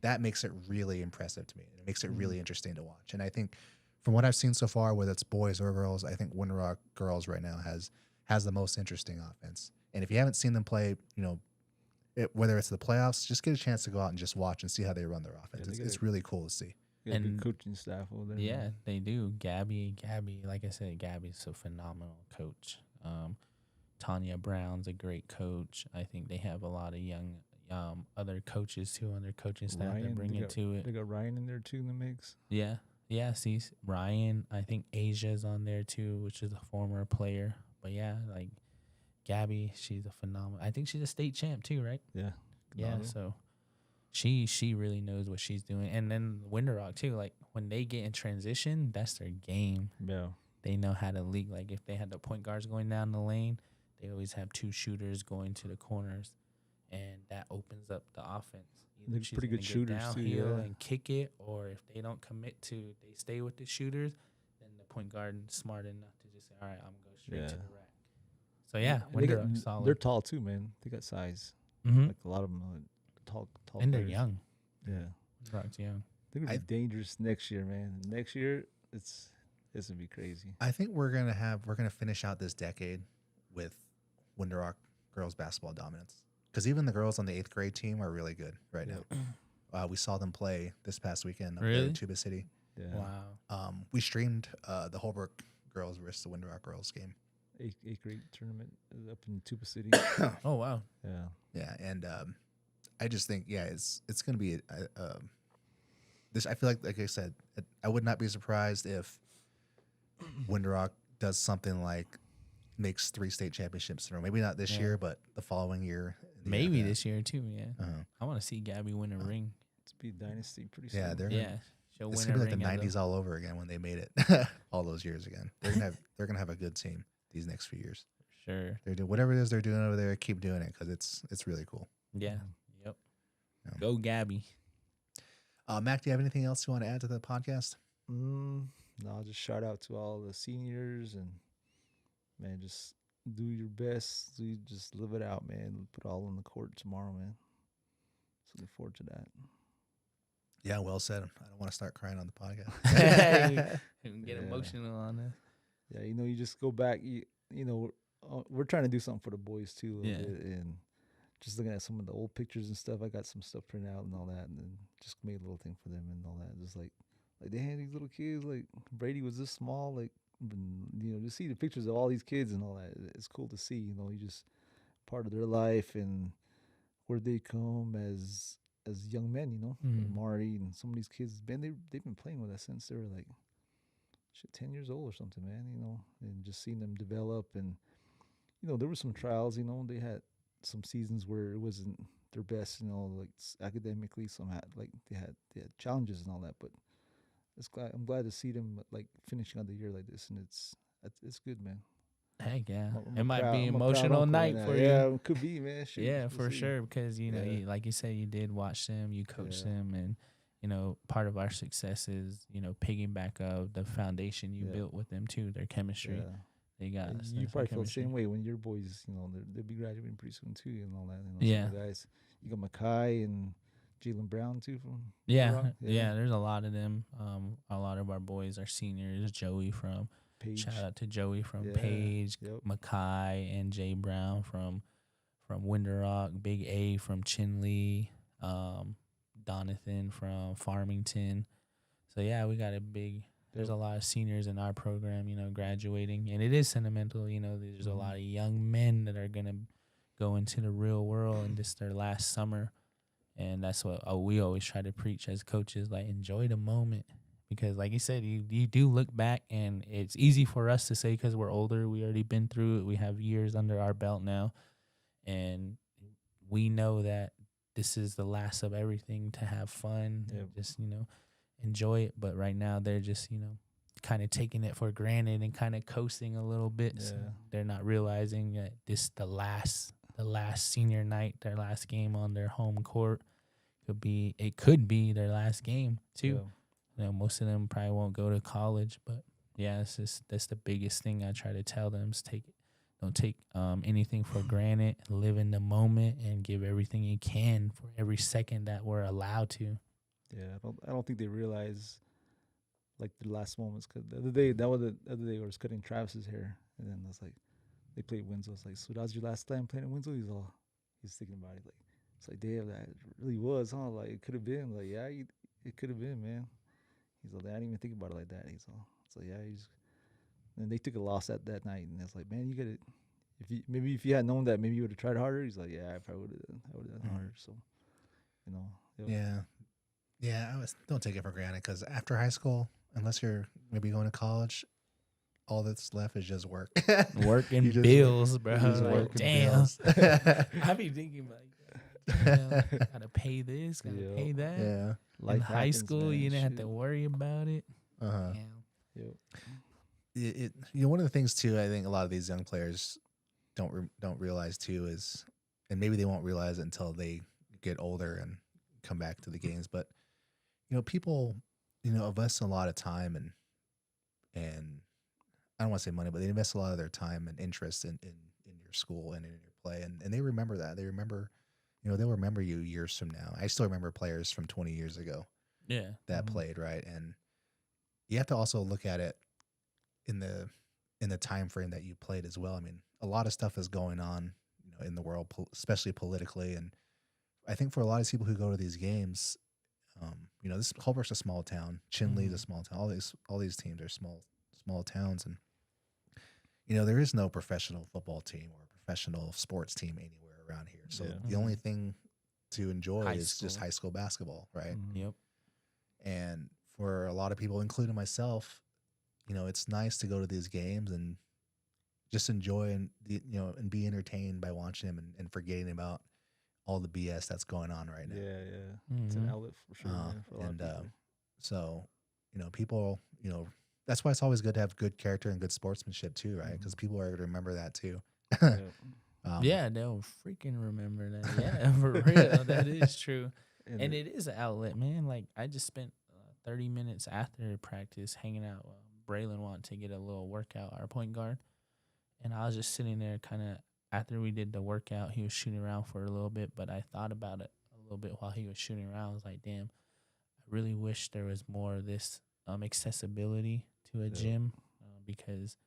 That makes it really impressive to me. It makes it really interesting to watch. And I think from what I've seen so far, whether it's boys or girls, I think Winter Rock girls right now has the most interesting offense. And if you haven't seen them play, whether it's the playoffs, just get a chance to go out and just watch and see how they run their offense. Yeah, It's really cool to see. Got a good And- coaching staff over there. Yeah, man. they do. Gabby, like I said, Gabby's a phenomenal coach. Tanya Brown's a great coach. I think they have a lot of young other coaches too on their coaching staff that Ryan, bring they into it. They got Ryan in there too in the mix. Yeah. See, Ryan. I think Asia's on there too, which is a former player. But yeah, like Gabby, she's a phenomenal. I think she's a state champ too, right? Yeah. Yeah. Gonzalo. So she really knows what she's doing. And then Winter Rock too. Like when they get in transition, that's their game. Yeah. They know how to leak. Like if they had the point guards going down the lane, they always have 2 shooters going to the corners, and that opens up the offense. They're she's pretty gonna good get shooters, too, downhill yeah. and kick it, or if they don't commit to, they stay with the shooters, then the point guard is smart enough to just say, all right, I'm going to go straight to Yeah. the rack. So yeah, And Winter Rock's solid. they're tall too, man. They got size. Mhm. Like a lot of them tall And they're players. young. Yeah. Winter Rock's young. They're gonna be dangerous next year, man. Next year it's gonna be crazy. I think we're gonna finish out this decade with Winter Rock girls basketball dominance, because even the girls on the 8th grade team are really good right now. We saw them play this past weekend up there Really? in Tuba City. Yeah. Wow. We streamed the Holbrook girls versus the Winter Rock girls game. Eighth grade tournament up in Tuba City. Oh wow. Yeah. Yeah, and I just think it's going to be this. I feel like I said, I would not be surprised if Winter Rock does something like makes 3 state championships in a row. Maybe not this Yeah. year, but the following year. the year Maybe after this year too. Yeah. that. Uh-huh. I want to see Gabby win a ring. It's be dynasty pretty soon. Yeah, they're Yeah. She'll it's win gonna a be like the ring. '90s all over again when they made it all those years again. They're gonna have a good team these next few years. Sure. They're doing whatever it is they're doing over there. Keep doing it because it's really cool. Yeah. Yep. Yeah. Go Gabby. Mac, do you have anything else you want to add to the podcast? No, just shout out to all the seniors and man, just do your best. Just live it out, man. Put it all on the court tomorrow, man. So looking forward to that. Yeah, well said. I don't want to start crying on the podcast. Get Yeah. emotional on this. Yeah, you just go back. We're trying to do something for the boys too, a little Yeah. bit, and just looking at some of the old pictures and stuff. I got some stuff printed out and all that, and then just made a little thing for them and all that. Just like they had these little kids. Like Brady was this small. Like to see the pictures of all these kids and all that. It's cool to see. You just part of their life and where they come as young men. Like Mhm. Marty and some of these kids. They've been playing with us since they were like 10 years old or something, man. And just seeing them develop, and there were some trials. They had some seasons where it wasn't their best. Like academically, some had like they had challenges and all that. But I'm glad to see them like finishing out the year like this, and it's good, man. Heck yeah, I'm it a might proud- be I'm a proud emotional uncle night right now. for Yeah, you. it could be, man. Shoot, Yeah, we'll for see. sure. Because Yeah. like you said, you did watch them, you coached Yeah. them, and part of our success is piggyback of the foundation you Yeah. built with them too. Their chemistry, Yeah. they got. And us you some probably feel the chemistry. same way when your boys, they'll be graduating pretty soon too, and all that. Yeah. Some of the guys. You got Makai and Jalen Brown too from Yeah, Rock. yeah. There's a lot of them. A lot of our boys are seniors. Joey from Page. shout out to Joey from Yeah, Page, yep. Makai, and Jay Brown from Winter Rock, Big A from Chinley, Donathan from Farmington. So yeah, we got a big. There's a lot of seniors in our program, graduating, and it is sentimental. There's a Mhm. lot of young men that are gonna go into the real world, and this their last summer, and that's what we always try to preach as coaches: like enjoy the moment, because like you said, you do look back, and it's easy for us to say because we're older, we already been through it, we have years under our belt now, and we know that this is the last of everything to have fun, Yep. and just enjoy it. But right now they're just kind of taking it for granted and kind of coasting a little bit. So Yeah. they're not realizing that this the last senior night, their last game on their home court. It could be their last game too. Yeah. Most of them probably won't go to college, but yeah, that's the biggest thing I try to tell them is don't take anything for granted. Live in the moment and give everything you can for every second that we're allowed to. Yeah, I don't think they realize like the last moments. Cause the other day, the other day, I was cutting Travis's hair, and then I was like, they played Winslow. I was like, so that was your last time playing at Winslow? He's thinking about it. Like, it's like, damn, that really was, huh? Like, it could have been. Like, yeah, it could have been, man. He's like, I didn't even think about it like that. He's all, it's like, yeah, and they took a loss that night, and it's like, man, you got to. If you had known that, maybe you would have tried harder. He's like, yeah, I probably would have done harder. So, yep. Yeah. Yeah, don't take it for granted because after high school, unless you're maybe going to college, all that's left is just work. Working You just- bills, bro. you just Like, working damn. bills. I be thinking like, gotta pay this, gotta Yeah. pay that. Yeah. In Life high happens, school, man. you didn't have to Shoot. worry about it. Uh-huh. Damn. Yep. One of the things too, I think a lot of these young players don't realize too is, and maybe they won't realize it until they get older and come back to the games. But people, invest a lot of time and I don't want to say money, but they invest a lot of their time and interest in your school and in your play, and they remember that. They remember, they'll remember you years from now. I still remember players from 20 years ago Yeah. that Mhm. played, right? And you have to also look at it in the time frame that you played as well. I mean, a lot of stuff is going on, in the world, especially politically, and I think for a lot of people who go to these games, this Holbrook's a small town, Chinley's a Mhm. small town. All these teams are small towns, and there is no professional football team or professional sports team anywhere around here. So Yeah. the only thing to enjoy High is just school. high school basketball, right? Mhm. Yep. And for a lot of people, including myself, it's nice to go to these games and just enjoy and be entertained by watching them and forgetting about all the BS that's going on right now. Yeah. It's an Mhm. outlet for sure, man, for a lot of people. So, people, that's why it's always good to have good character and good sportsmanship too, right? Because people are going to remember that too. Yep. Yeah, they'll freaking remember that. Yeah, for real. That is true. And it- it is an outlet, man. Like, I just spent 30 minutes after practice hanging out. Braylon wanted to get a little workout, our point guard. And I was just sitting there kind of, after we did the workout, he was shooting around for a little bit. But I thought about it a little bit while he was shooting around. I was like, damn, I really wish there was more of this accessibility to a Yeah. gym because,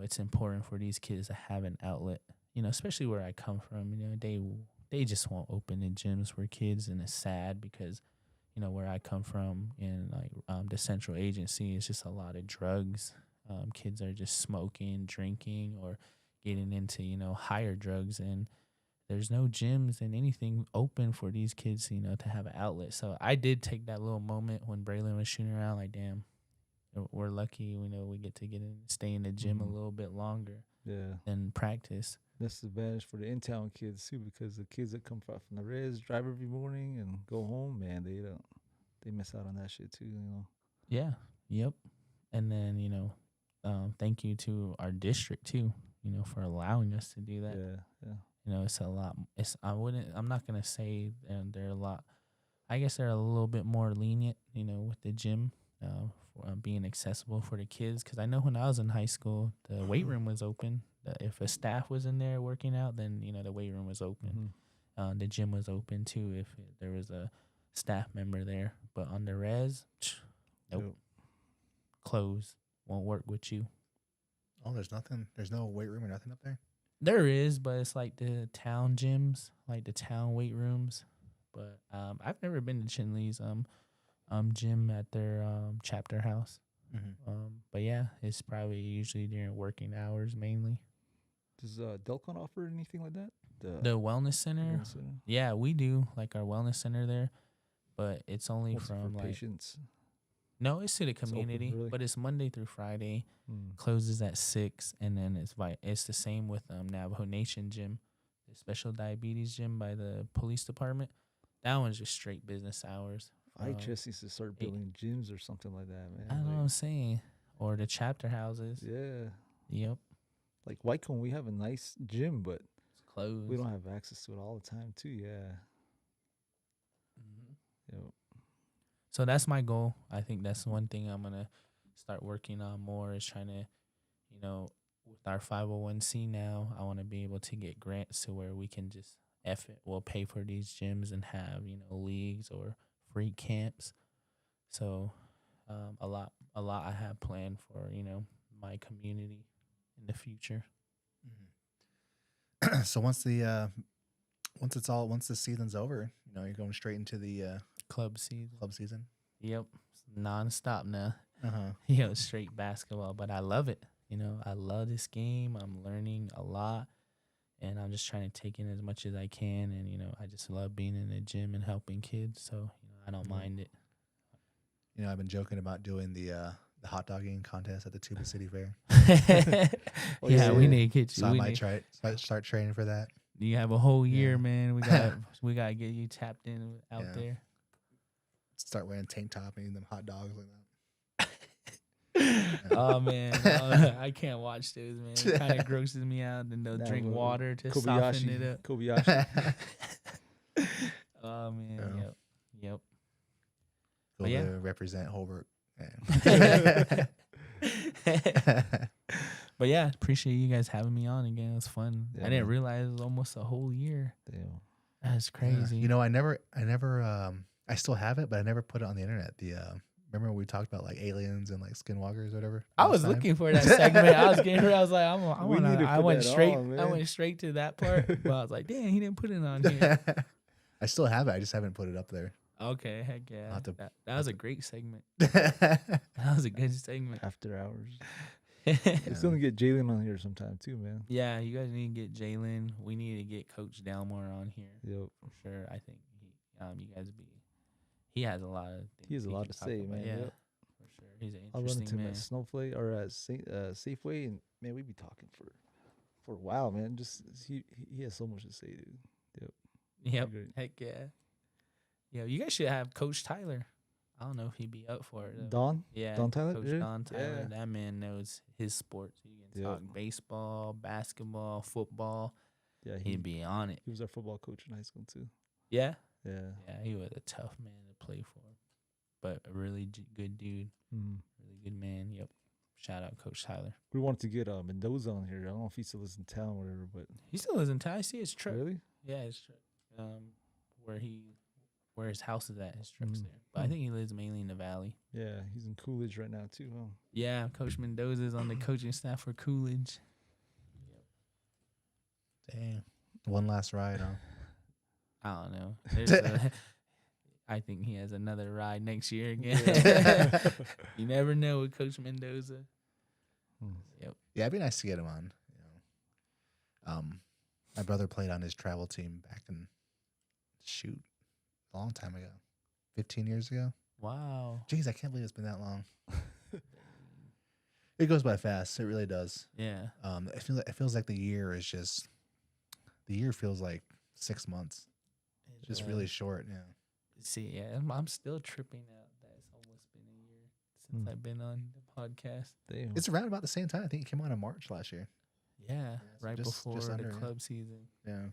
it's important for these kids to have an outlet. Especially where I come from, they just won't open the gyms for kids, and it's sad because, where I come from in like the central agency, it's just a lot of drugs. Kids are just smoking, drinking, or getting into higher drugs, and there's no gyms and anything open for these kids, to have an outlet. So I did take that little moment when Braylon was shooting around, like, damn, we're lucky. You know, we get to stay in the gym a Mhm. little bit longer Yeah. than practice. That's the advantage for the in-town kids too, because the kids that come from the res drive every morning and go home, man, they miss out on that shit too, you know. Yeah. Yep. And then thank you to our district too. For allowing us to do that. Yeah. It's a lot. I'm not gonna say they're a lot. I guess they're a little bit more lenient, with the gym, for, being accessible for the kids. Because I know when I was in high school, the weight room was open. If a staff was in there working out, then the weight room was open. Mhm. The gym was open too if there was a staff member there. But on the res, nope, Yep. closed. Won't work with you. Oh, there's nothing. There's no weight room or nothing up there. There is, but it's like the town gyms, like the town weight rooms. But I've never been to Chinley's gym at their chapter house. But yeah, it's probably usually during working hours mainly. Does Delcon offer anything like that? The wellness center, wellness center? yeah, we do like our wellness center there, but it's only Mostly from for like patients. no, it's to the open, community, really? but it's Monday through Friday. Mm. Closes at 6, and then it's the same with Navajo Nation gym, the special diabetes gym by the police department. That one's just straight business hours. I just needs to start building gyms or something like that, man. I know what Like, I'm saying. Or the chapter houses. yeah. Yep. Like Whitecomb, we have a nice gym, but It's closed. we don't have access to it all the time too. Yeah. Yep. So that's my goal. I think that's one thing I'm gonna start working on more is trying to, with our 501c now, I want to be able to get grants to where we can just we'll pay for these gyms and have leagues or free camps. So a lot I have planned for my community in the future. So once the season's over, you're going straight into the Club season. club season. Yep, nonstop now. Uh-huh. Straight basketball, but I love it. I love this game. I'm learning a lot, and I'm just trying to take in as much as I can. And I just love being in the gym and helping kids. So I don't mind it. I've been joking about doing the hot dog eating contest at the Tuba City Fair. Oh, yeah, yeah. we need to get you. So I We might need- try it. Start training for that. You have a whole year, Yeah. man. We got to get you tapped in out Yeah. there. Start wearing tank top and eating them hot dogs like that. Oh man, I can't watch those, man. It kind of grosses me out. And they'll Nah, drink but water to soften it up. Kobayashi. Oh man, Yeah. yep. Go But yeah. to represent Holbrook. Yeah. But yeah, appreciate you guys having me on again. It was fun. Yeah, I didn't man. realize it was almost a whole year. Damn. That's Yeah. crazy. I never I still have it, but I never put it on the internet. Remember when we talked about like aliens and like skinwalkers or whatever? I last was time? looking for that segment. I was getting. I was like, We need to I put went that straight. on, I man. went straight to that part. But I was like, damn, he didn't put it on here. I still have it. I just haven't put it up there. Okay, heck yeah. I'll have to- That was a great segment. Yeah. That was a good segment. After hours. Yeah, We still need to get Jalen on here sometime too, man. you guys need to get Jalen. We need to get Coach Dalmore on here Yep. for sure. I think he has a lot of. He has a we lot can to talk say, about. man. Yeah, Yep. for sure. He's an I'll run interesting into him man. at Snowflake or at Safeway, and man, we be talking for a while, man. Just he has so much to say, dude. Yep. Great. Heck yeah. Yeah, you guys should have Coach Tyler. I don't know if he'd be up for it. though. Don. Yeah, Don Tyler? Coach Yeah. Don Tyler. Yeah. That man knows his sports. He can Yep. talk baseball, basketball, football. Yeah, He'd be on it. he was our football coach in high school too. Yeah. Yeah. Yeah, he was a tough man to play for, but a really good dude, Mm. really good man. Yep. Shout out Coach Tyler. We wanted to get Mendoza on here. I don't know if he still lives in town or whatever, but He still lives in town. I see his truck. really, Yeah, his truck. Where his house is at. His truck's Mm. there, but I think he lives mainly in the valley. yeah, he's in Coolidge right now too. Huh? Yeah, Coach Mendoza's on the coaching staff for Coolidge. Damn. One last ride, huh? I don't know. I think he has another ride next year again. Yeah. You never know with Coach Mendoza. Hmm. Yep. Yeah, it'd be nice to get him on. My brother played on his travel team back in a long time ago, 15 years ago. Wow. Jeez, I can't believe it's been that long. It goes by fast. It really does. Yeah. It feels like the year feels like 6 months. It's just really short. Yeah. See, yeah, I'm still tripping out that it's almost been a year since I've been on the podcast. Damn. It's around about the same time. I think it came out in March last year. Yeah, so right just before under, the yeah. club season. Yeah.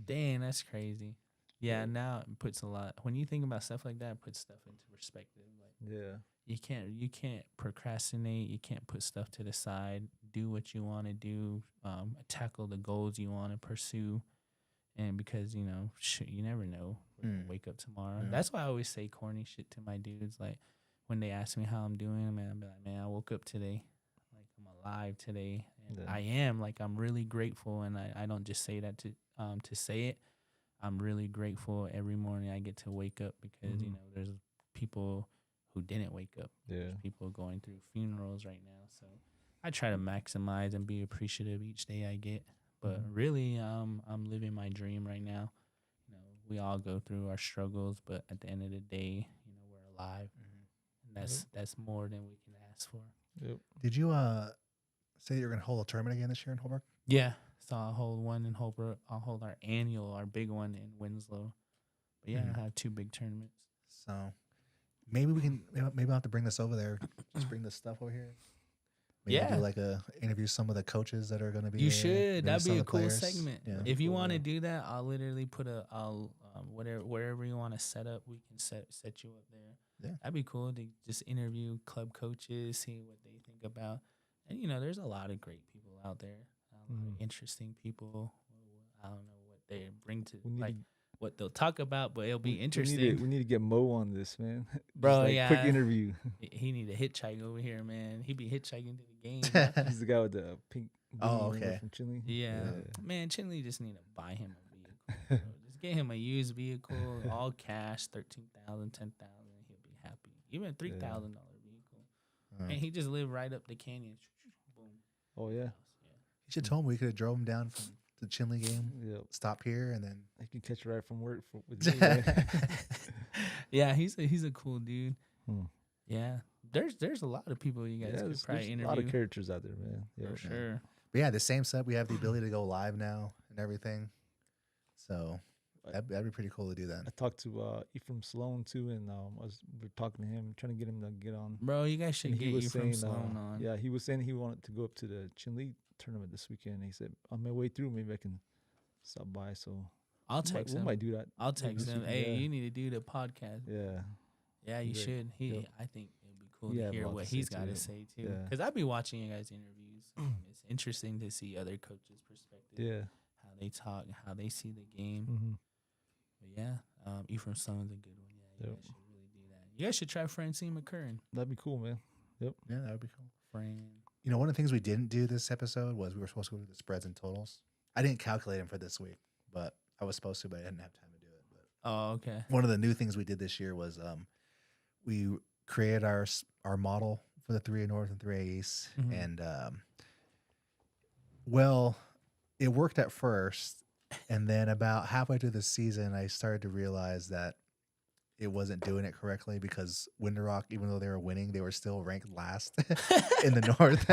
Dang, that's crazy. Yeah, now it puts a lot. When you think about stuff like that, it puts stuff into perspective. Like Yeah. you can't procrastinate. You can't put stuff to the side. Do what you want to do. Tackle the goals you want to pursue. And because you never know. We're gonna wake up tomorrow. Yeah. That's why I always say corny shit to my dudes. Like when they ask me how I'm doing, man, I'll be like, man, I woke up today. Like I'm alive today, and Yeah. I am. Like I'm really grateful, and I don't just say that to say it. I'm really grateful every morning I get to wake up because there's people who didn't wake up. Yeah. There's people going through funerals right now, so I try to maximize and be appreciative each day I get. But really, I'm living my dream right now. We all go through our struggles, but at the end of the day, we're alive, and that's more than we can ask for. Yep. Did you say you're going to hold a tournament again this year in Holbrook? Yeah, so I'll hold one in Holbrook. I'll hold our big one in Winslow. But yeah, I have 2 big tournaments. So maybe we can. Maybe I'll have to bring this over there. Just bring this stuff over here. Maybe Yeah. do like interview some of the coaches that are going to be. You there, should. maybe That'd some be of a the cool players. segment. Yeah. If you Cool, want to yeah. do that, I'll literally put wherever you want to set up, we can set you up there. Yeah. That'd be cool to just interview club coaches, see what they think about. And there's a lot of great people out there, a lot of interesting people. I don't know what they bring to We need like to- what they'll talk about, but it'll be We interesting. need to get Mo on this, man. Just Bro, like, yeah. Quick interview. He need to hitchhike over here, man. He be hitchhiking to the game. He's the guy with the pink. Oh, beanie, remember, okay. From Chile. Yeah. Man, Chinley just need to buy him a vehicle. bro. Just get him a used vehicle, all cash, $13,000, $10,000, he'll be happy. Even a $3,000 vehicle. And he just lived right up the canyon. Boom. Oh yeah. You should tell him we could have drove him down from the Chinley game, Yep. stop here, and then. I can catch a ride from work with me. Man. Yeah, he's a cool dude. Hmm. Yeah. There's a lot of people you guys could there's probably a interview. lot of characters out there, man. Yeah. for sure. But yeah, the same set. We have the ability to go live now and everything. So that'd be pretty cool to do that. I talked to Ephraim Sloan too, and we're talking to him, trying to get him to get on. Bro, you guys should And get you from Sloan on. Yeah, he was saying he wanted to go up to the Chin Lee tournament this weekend. He said, on my way through, maybe I can stop by. So I'll text we him. might do that. I'll maybe text this him. weekend, Hey, yeah. you need to do the podcast. Yeah. Yeah, you Great. should. Yep. I think it'd be cool He to had a hear lot what to say he's to got to it. say too. Yeah. Because I've been watching you guys' interviews. It's interesting to see other coaches' perspective, Yeah. how they talk, how they see the game. Mm-hmm. But yeah, Ephraim Sloan's a good one. Yeah, you Yep. guys should really do that. You guys should try Francine McCurran. That'd be cool, man. Yeah, that would be cool. Fran. One of the things we didn't do this episode was we were supposed to go through the spreads and totals. I didn't calculate them for this week, but I was supposed to, but I didn't have time to do it. But Oh, okay. one of the new things we did this year was we created our model for the 3A North and 3A East, Mhm. and well, it worked at first, and then about halfway through the season, I started to realize that it wasn't doing it correctly because Winter Rock, even though they were winning, they were still ranked last in the North.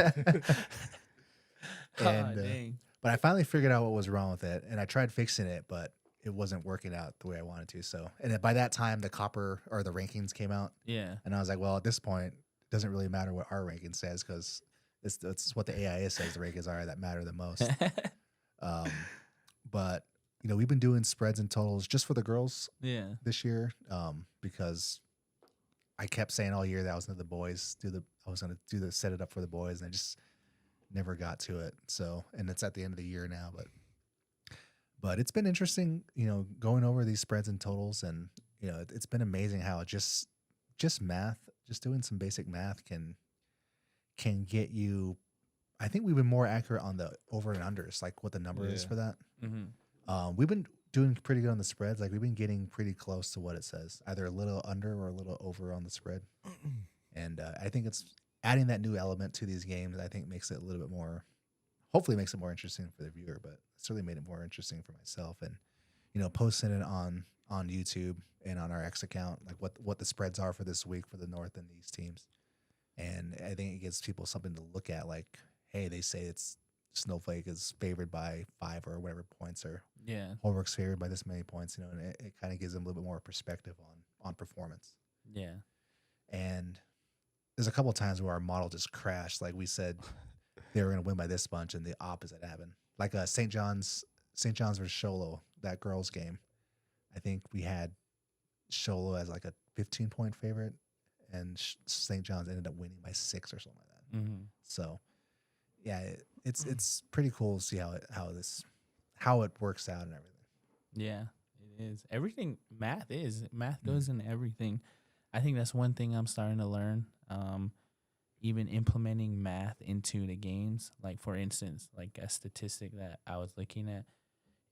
And, Dang. but I finally figured out what was wrong with it, and I tried fixing it, but it wasn't working out the way I wanted to. So, and then by that time, the copper or the rankings came out, Yeah. and I was like, well, at this point, it doesn't really matter what our ranking says because it's what the AIS says the rankings are that matter the most. But we've been doing spreads and totals just for the girls Yeah. this year because I kept saying all year that I was going to the boys set it up for the boys, and I just never got to it. So, and it's at the end of the year now, but it's been interesting, going over these spreads and totals, and it's been amazing how just math, just doing some basic math can get you. I think we've been more accurate on the over and unders, like what the number is Yeah. for that. Mm-hmm. We've been doing pretty good on the spreads. Like we've been getting pretty close to what it says, either a little under or a little over on the spread. And I think it's adding that new element to these games. I think makes it a little bit more, hopefully makes it more interesting for the viewer, but it's really made it more interesting for myself. And, posting it on YouTube and on our X account, like what the spreads are for this week for the North and the East teams. And I think it gives people something to look at. Like, hey, they say it's Snowflake is favored by 5 or whatever points, or Yeah. Holbrook's favored by this many points. And it kind of gives them a little bit more perspective on performance. Yeah. And there's a couple of times where our model just crashed. Like we said, they were going to win by this bunch, and the opposite happened. Like St. John's versus Sholo, that girls game. I think we had Sholo as like a 15-point favorite, and St. John's ended up winning by 6 or something like that. Mm-hmm. So, yeah, it's pretty cool to see how it works out and everything. Yeah, it is. Everything math goes in everything. I think that's one thing I'm starting to learn. Even implementing math into the games. Like, for instance, like a statistic that I was looking at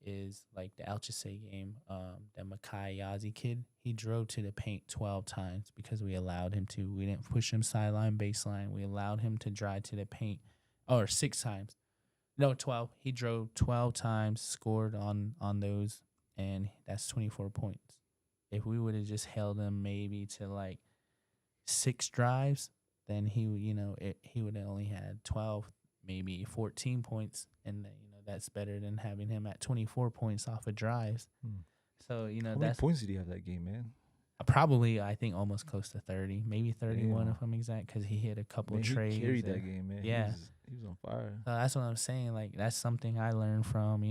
is like the Alchese game, that Makai Yazi kid, he drove to the paint 12 times because we allowed him to. We didn't push him sideline, baseline. We allowed him to drive to the paint, or 6 times. No, 12. He drove 12 times, scored on those, and that's 24 points. If we would have just held him maybe to like 6 drives, then he would have only had 12, maybe 14 points, and that's better than having him at 24 points off of drives. So How many points did he have that game, man? Probably, I think, almost close to 30, maybe 31 Damn. if I'm exact, because he hit a couple Man, trades. he carried that game, man. Yeah. He was on fire. So that's what I'm saying. Like, that's something I learned from,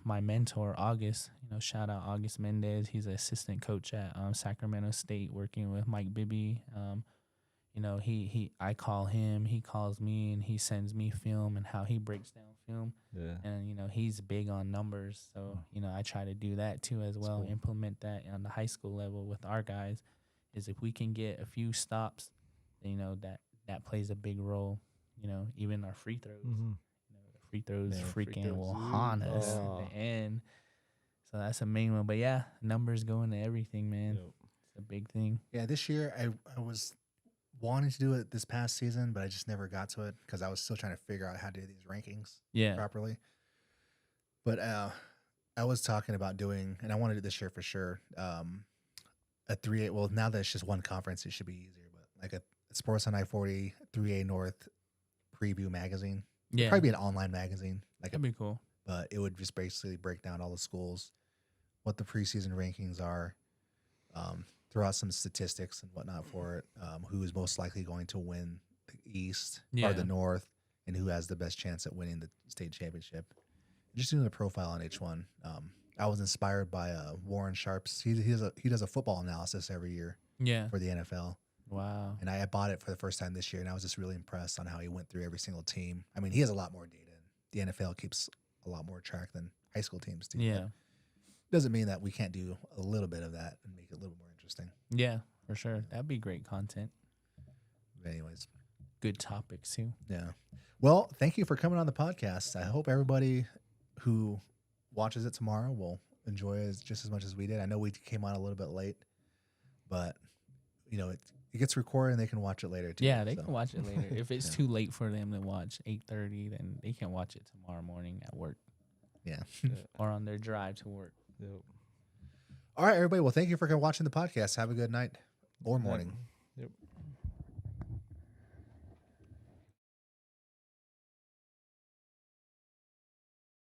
my mentor, August. Shout out August Mendez. He's an assistant coach at Sacramento State, working with Mike Bibby. I call him, he calls me, and he sends me film and how he breaks down film. Yeah. And, he's big on numbers. So, I try to do that too as well, cool. implement that on the high school level with our guys, is if we can get a few stops, that plays a big role. Even our free throws. Mm-hmm. The free throws Man, free freaking throws, will ooh. haunt us Oh. at the end. So that's a main one. But yeah, numbers go into everything, man. Yep. It's a big thing. Yeah, this year I was wanting to do it this past season, but I just never got to it because I was still trying to figure out how to do these rankings Yeah. properly. But I was talking about doing, and I want to do this year for sure, a 3A. Well, now that it's just one conference, it should be easier. But like a Sports on I-40 3A North preview magazine. Yeah. Probably be an online magazine, That'd be cool. but it would just basically break down all the schools, what the preseason rankings are, throw out some statistics and whatnot for it, who is most likely going to win the East Yeah. or the North, and who has the best chance at winning the state championship. Just doing a profile on each one. I was inspired by Warren Sharps. He does a football analysis every year Yeah. for the NFL. Wow. And I bought it for the first time this year, and I was just really impressed on how he went through every single team. I mean, he has a lot more data. The NFL keeps a lot more track than high school teams do. Yeah. Doesn't mean that we can't do a little bit of that and make it a little more interesting. Yeah, for sure. That'd be great content. But anyways, Good topics too. yeah. Well, thank you for coming on the podcast. I hope everybody who watches it tomorrow will enjoy it just as much as we did. I know we came on a little bit late, but it gets recorded and they can watch it later too. Yeah, they so. can watch it later. If it's Yeah. too late for them to watch 8:30, then they can watch it tomorrow morning at work Yeah. or on their drive to work. Yep. All right, everybody. Well, thank you for watching the podcast. Have a good night or morning.